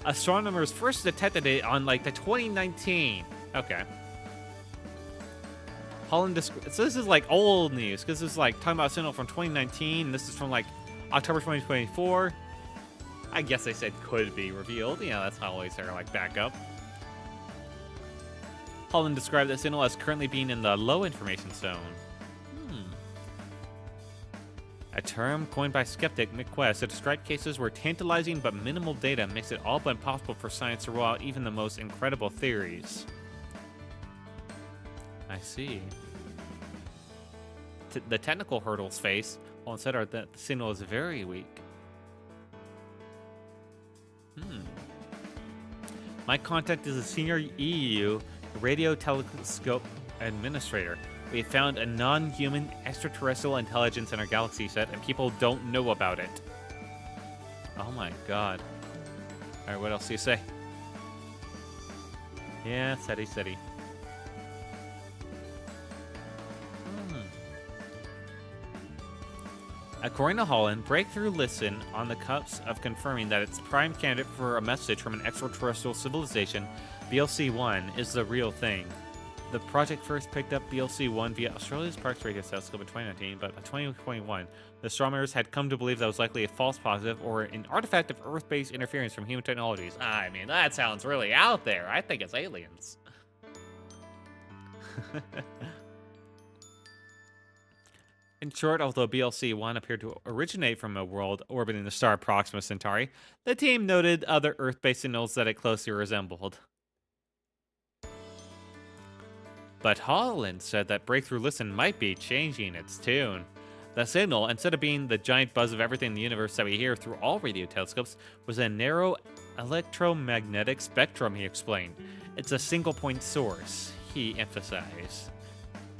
astronomers first detected it on like the 2019. Okay. Holland so this is like old news because this is like talking about a signal from 2019. This is from like October 2024. I guess they said could be revealed. You know, that's always their like backup. Holland described the signal as currently being in the low information zone. A term coined by skeptic Mick West to describe cases where tantalizing but minimal data makes it all but impossible for science to rule out even the most incredible theories. I see. The technical hurdles faced, Holland said, are that the signal is very weak. My contact is a senior EU radio telescope administrator. We have found a non-human extraterrestrial intelligence in our galaxy set, and people don't know about it. Oh my god. Alright, what else do you say? Yeah, steady. According to Holland, Breakthrough Listen on the cusp of confirming that its prime candidate for a message from an extraterrestrial civilization, BLC-1, is the real thing. The project first picked up BLC-1 via Australia's Parkes Radio Telescope in 2019, but by 2021, the astronomers had come to believe that was likely a false positive or an artifact of Earth-based interference from human technologies. I mean, that sounds really out there. I think it's aliens. In short, although BLC-1 appeared to originate from a world orbiting the star Proxima Centauri, the team noted other Earth-based signals that it closely resembled. But Holland said that Breakthrough Listen might be changing its tune. The signal, instead of being the giant buzz of everything in the universe that we hear through all radio telescopes, was a narrow electromagnetic spectrum, he explained. It's a single-point source, he emphasized.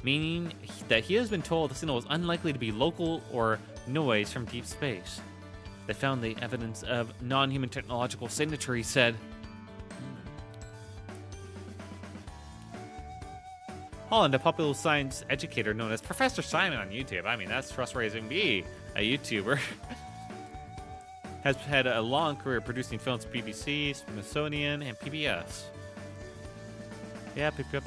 Meaning that he has been told the signal is unlikely to be local or noise from deep space. They found the evidence of non-human technological signature, he said. Holland, a popular science educator known as Professor Simon on YouTube. I mean, that's frustrating to be a YouTuber. Has had a long career producing films for BBC, Smithsonian, and PBS. Yeah, pick up.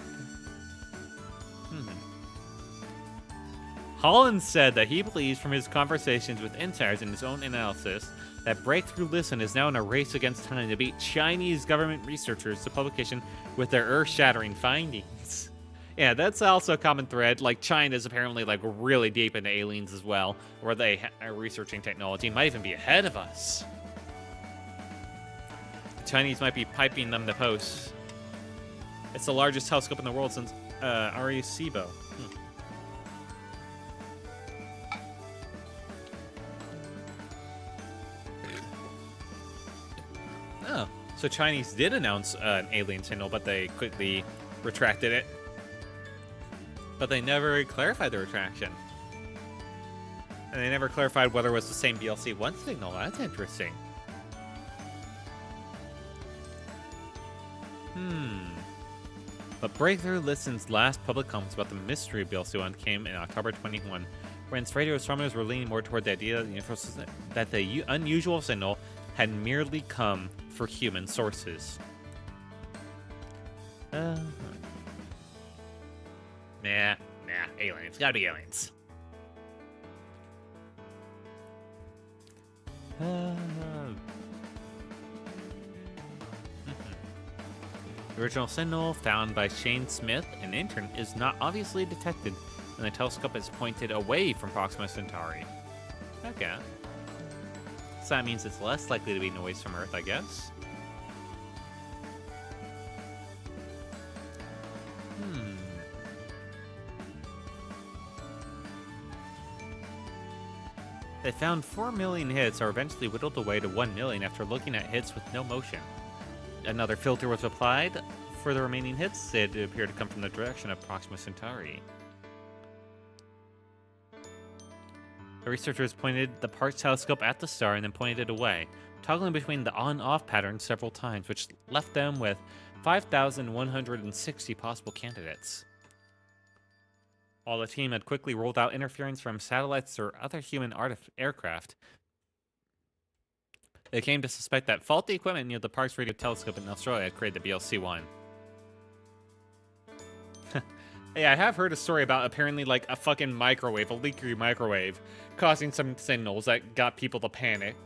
Holland said that he believes from his conversations with insiders and his own analysis that Breakthrough Listen is now in a race against time to beat Chinese government researchers to publication with their earth-shattering findings. Yeah, that's also a common thread. Like, China's apparently like really deep into aliens as well, where they are researching technology, might even be ahead of us. The Chinese might be piping them the post. It's the largest telescope in the world since Arecibo. Oh, so Chinese did announce an alien signal, but they quickly retracted it. But they never clarified the retraction. And they never clarified whether it was the same BLC-1 signal. That's interesting. But Breakthrough Listen's last public comments about the mystery of BLC-1 came in October 21, when radio astronomers were leaning more toward the idea that the unusual signal had merely come for human sources. Nah, aliens. Gotta be aliens. The original signal found by Shane Smith, an intern, is not obviously detected, and the telescope is pointed away from Proxima Centauri. Okay. So that means it's less likely to be noise from Earth, I guess. They found 4 million hits are eventually whittled away to 1 million after looking at hits with no motion. Another filter was applied for the remaining hits. They appear to come from the direction of Proxima Centauri. The researchers pointed the Parkes telescope at the star and then pointed it away, toggling between the on-off patterns several times, which left them with 5,160 possible candidates. while the team had quickly ruled out interference from satellites or other human aircraft. They came to suspect that faulty equipment near the Parkes Radio Telescope in Australia had created the BLC-1. Hey, I have heard a story about apparently like a fucking microwave, a leaky microwave, causing some signals that got people to panic.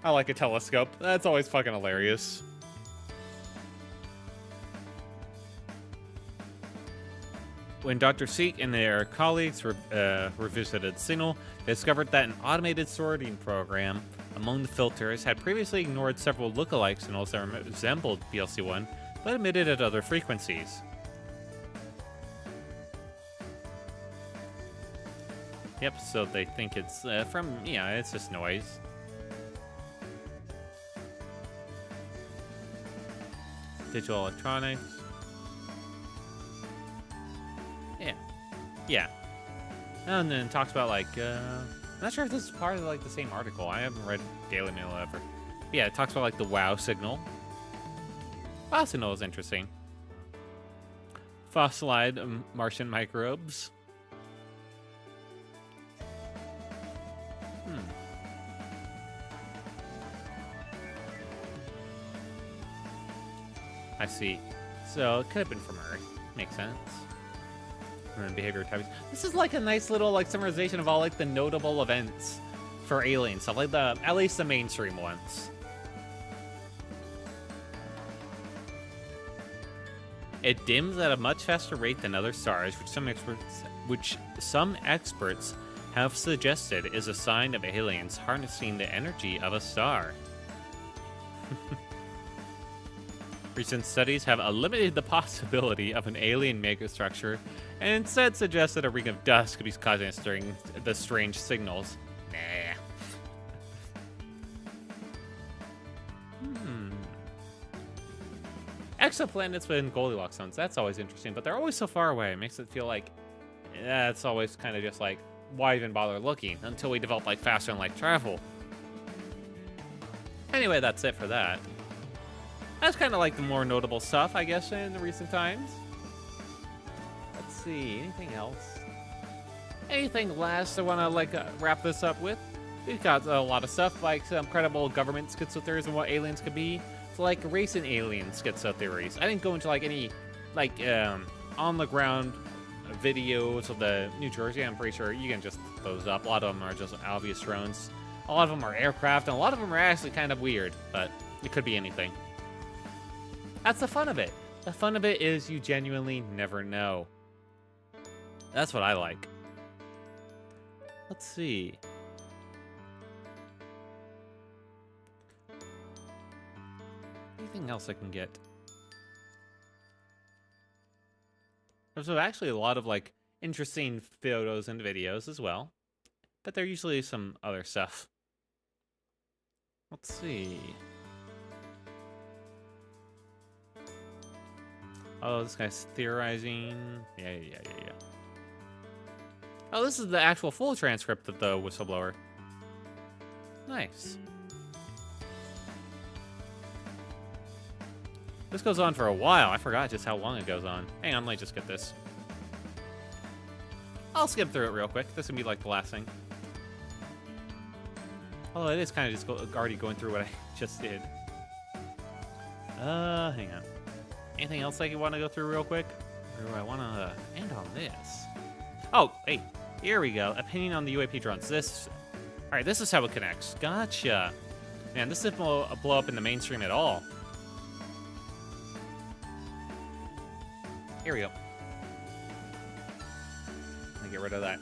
I like a telescope. That's always fucking hilarious. When Dr. Seek and their colleagues revisited the signal, they discovered that an automated sorting program among the filters had previously ignored several lookalike signals that resembled BLC-1, but emitted at other frequencies. Yep, so they think it's from, yeah, it's just noise. Digital electronics. Yeah. Yeah. And then it talks about, like, I'm not sure if this is part of, like, the same article. I haven't read Daily Mail ever. But yeah, it talks about, like, the WOW signal. WOW signal is interesting. Fossilized Martian microbes. I see. So it could have been from Earth. Makes sense. And then behavior types. This is like a nice little like summarization of all like the notable events for alien stuff, like the at least the mainstream ones. It dims at a much faster rate than other stars, which some experts have suggested is a sign of aliens harnessing the energy of a star. Recent studies have eliminated the possibility of an alien megastructure and instead suggested a ring of dust could be causing the strange signals. Nah. Exoplanets within Goldilocks zones. That's always interesting, but they're always so far away. It makes it feel like it's always kind of just like, why even bother looking until we develop like faster and light travel. Anyway, that's it for that. That's kind of like the more notable stuff, I guess, in the recent times. Let's see, anything else? Anything last I want to like wrap this up with? We've got a lot of stuff like some credible government schizo theories and what aliens could be. So like racing alien schizo theories. I didn't go into like any like on the ground videos of the New Jersey. I'm pretty sure you can just look those up. A lot of them are just obvious drones. A lot of them are aircraft, and a lot of them are actually kind of weird, but it could be anything. That's the fun of it. The fun of it is you genuinely never know. That's what I like. Let's see. Anything else I can get? There's actually a lot of like interesting photos and videos as well, but they're usually some other stuff. Let's see. Oh, this guy's theorizing. Yeah. Oh, this is the actual full transcript of the whistleblower. Nice. This goes on for a while. I forgot just how long it goes on. Hang on, let me just get this. I'll skip through it real quick. This would be like the last thing. Although it is kind of just already going through what I just did. Hang on. Anything else I want to go through real quick? Or do I want to end on this? Oh, hey, here we go. Opinion on the UAP drones. All right, this is how it connects. Gotcha. Man, this didn't blow up in the mainstream at all. Here we go. Let me get rid of that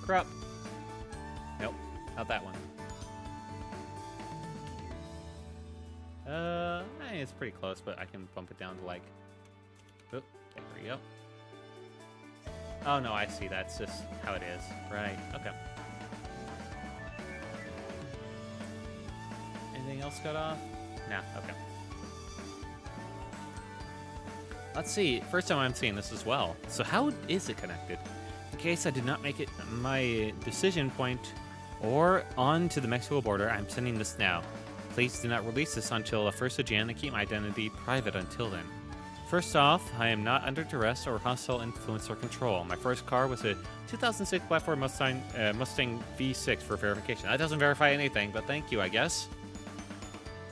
crap. Nope, not that one. It's pretty close, but I can bump it down to like, oh, there we go. Oh no, I see, that's just how it is. Right, okay. Anything else cut off? No, okay. Let's see, first time I'm seeing this as well. So how is it connected? In case I did not make it my decision point or on to the Mexico border, I'm sending this now. Please do not release this until the 1st of Jan and keep my identity private until then. First off, I am not under duress or hostile influence or control. My first car was a 2006 Black Ford Mustang V6 for verification. That doesn't verify anything, but thank you, I guess.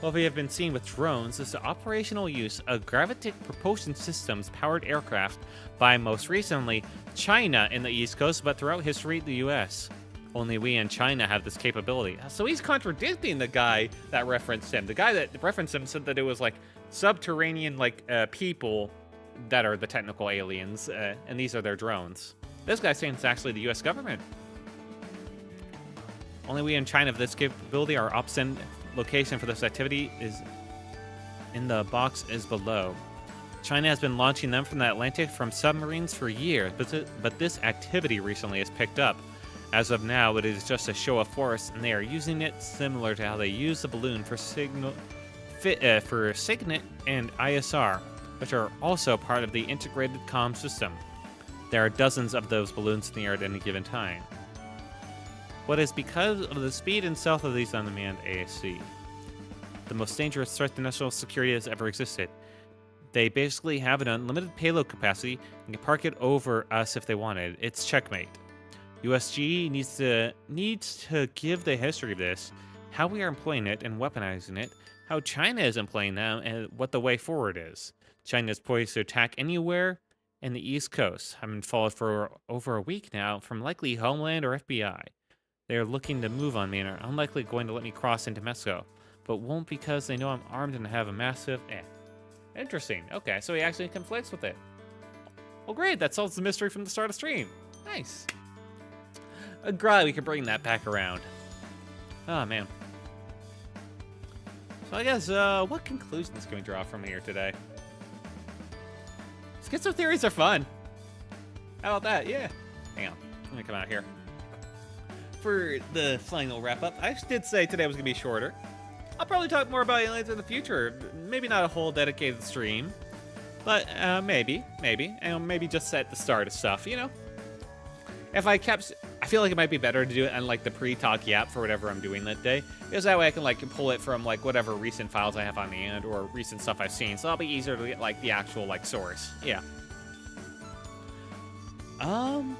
What we have been seeing with drones is the operational use of gravitic propulsion systems powered aircraft by, most recently, China in the East Coast, but throughout history, the US. Only we in China have this capability. So he's contradicting the guy that referenced him. The guy that referenced him said that it was like subterranean people that are the technical aliens, and these are their drones. This guy's saying it's actually the US government. Only we in China have this capability. Our OPSEN location for this activity is in the box is below. China has been launching them from the Atlantic from submarines for years, but this activity recently has picked up. As of now, it is just a show of force, and they are using it similar to how they use the balloon for Signet and ISR, which are also part of the integrated comm system. There are dozens of those balloons in the air at any given time. What is because of the speed and stealth of these unmanned ASC. The most dangerous threat to national security has ever existed. They basically have an unlimited payload capacity and can park it over us if they wanted. It's checkmate. USG needs to give the history of this, how we are employing it and weaponizing it, how China is employing them, and what the way forward is. China is poised to attack anywhere in the East Coast. I've been followed for over a week now from likely Homeland or FBI. They are looking to move on me and are unlikely going to let me cross into Mexico, but won't because they know I'm armed and have a massive Interesting. Okay, so he actually conflicts with it. Well, great. That solves the mystery from the start of stream. Nice. Glad we can bring that back around. Oh, man. So I guess, what conclusions can we draw from here today? Schizo theories are fun. How about that? Yeah. Hang on. Let me come out here. For the final wrap-up, I did say today was going to be shorter. I'll probably talk more about aliens in the future. Maybe not a whole dedicated stream, but maybe, and maybe just at the start of stuff, you know? If I feel like it might be better to do it on like the pre-talk yap for whatever I'm doing that day, because that way I can like pull it from like whatever recent files I have on hand or recent stuff I've seen, so that'll be easier to get like the actual like source. Yeah. Alien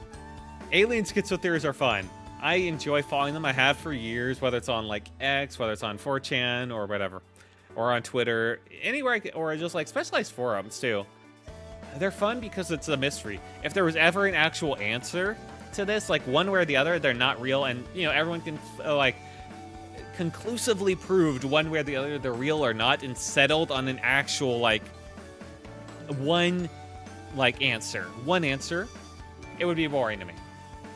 schizo theories are fun. I enjoy following them. I have for years, whether it's on like X, whether it's on 4chan or whatever, or on Twitter, anywhere, or just like specialized forums too. They're fun because it's a mystery. If there was ever an actual answer to this, like one way or the other, they're not real, and you know everyone can like conclusively proved one way or the other they're real or not, and settled on an actual like one answer, it would be boring to me.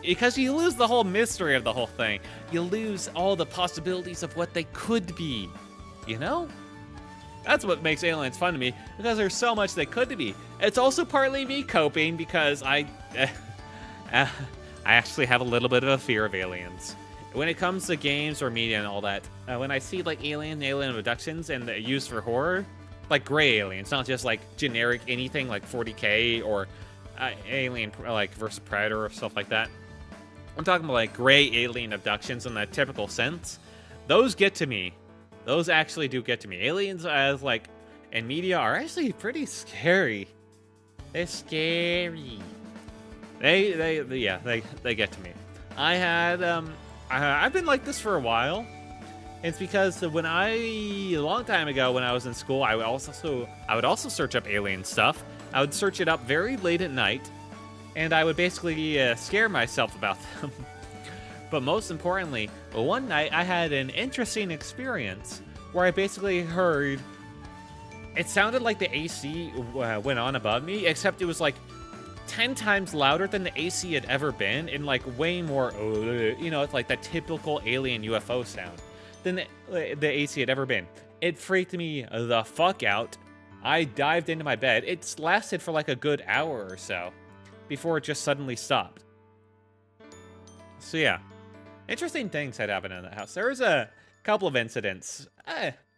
Because you lose the whole mystery of the whole thing. You lose all the possibilities of what they could be. You know? That's what makes aliens fun to me, because there's so much they could be. It's also partly me coping because I actually have a little bit of a fear of aliens. When it comes to games or media and all that, when I see like alien abductions and they're used for horror, like gray aliens, not just like generic anything like 40K or Alien like versus Predator or stuff like that. I'm talking about like gray alien abductions in the typical sense. Those get to me. Those actually do get to me. Aliens as like in media are actually pretty scary. They're scary. They get to me. I've been like this for a while. It's because a long time ago when I was in school, I would also search up alien stuff. I would search it up very late at night, and I would basically scare myself about them. But most importantly, one night I had an interesting experience where I basically heard, it sounded like the AC went on above me, except it was like 10 times louder than the AC had ever been, and like way more, you know, it's like that typical alien UFO sound than the AC had ever been. It freaked me the fuck out. I dived into my bed. It lasted for like a good hour or so before it just suddenly stopped. So yeah, interesting things had happened in that house. There was a couple of incidents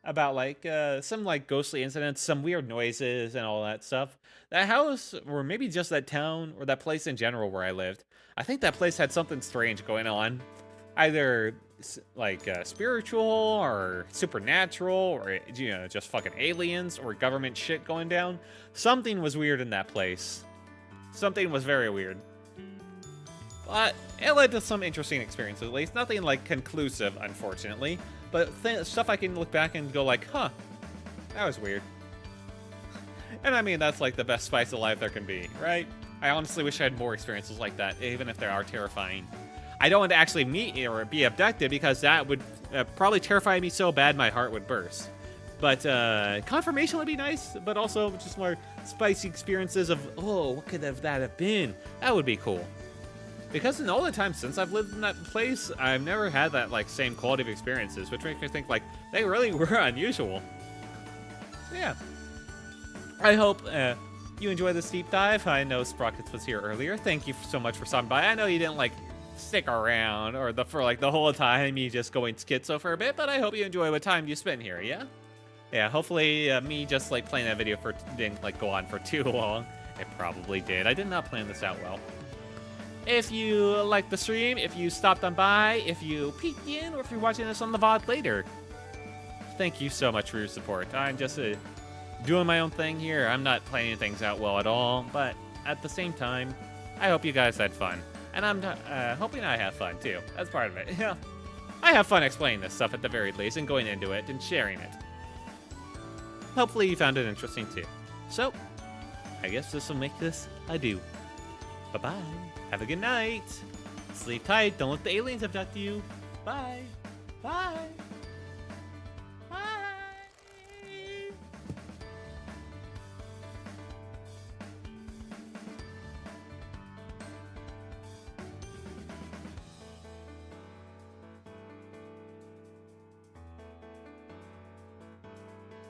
about like some like ghostly incidents, some weird noises and all that stuff. That house, or maybe just that town or that place in general where I lived, I think that place had something strange going on. either like spiritual or supernatural or just fucking aliens or government shit going down. Something was weird in that place. Something was very weird. But it led to some interesting experiences, at least. Nothing like conclusive, unfortunately, but stuff I can look back and go like, huh, that was weird. And I mean, that's like the best spice of life there can be, right? I honestly wish I had more experiences like that, even if they are terrifying. I don't want to actually meet or be abducted because that would probably terrify me so bad my heart would burst. But confirmation would be nice, but also just more spicy experiences of, oh, what could that have been? That would be cool. Because in all the time since I've lived in that place, I've never had that like same quality of experiences, which makes me think like they really were unusual. So, yeah. I hope you enjoy this deep dive. I know Sprockets was here earlier. Thank you so much for stopping by. I know you didn't like stick around or for like the whole time you just going schizo for a bit, but I hope you enjoy what time you spent here, yeah? Yeah, hopefully me just like playing that video didn't like go on for too long. It probably did. I did not plan this out well. If you liked the stream, if you stopped on by, if you peeked in, or if you're watching this on the VOD later, thank you so much for your support. I'm just doing my own thing here. I'm not planning things out well at all, but at the same time, I hope you guys had fun. And I'm hoping I have fun too. That's part of it. Yeah, I have fun explaining this stuff at the very least and going into it and sharing it. Hopefully you found it interesting too. So, I guess this will make this adieu. Bye-bye. Have a good night. Sleep tight. Don't let the aliens abduct you. Bye. Bye.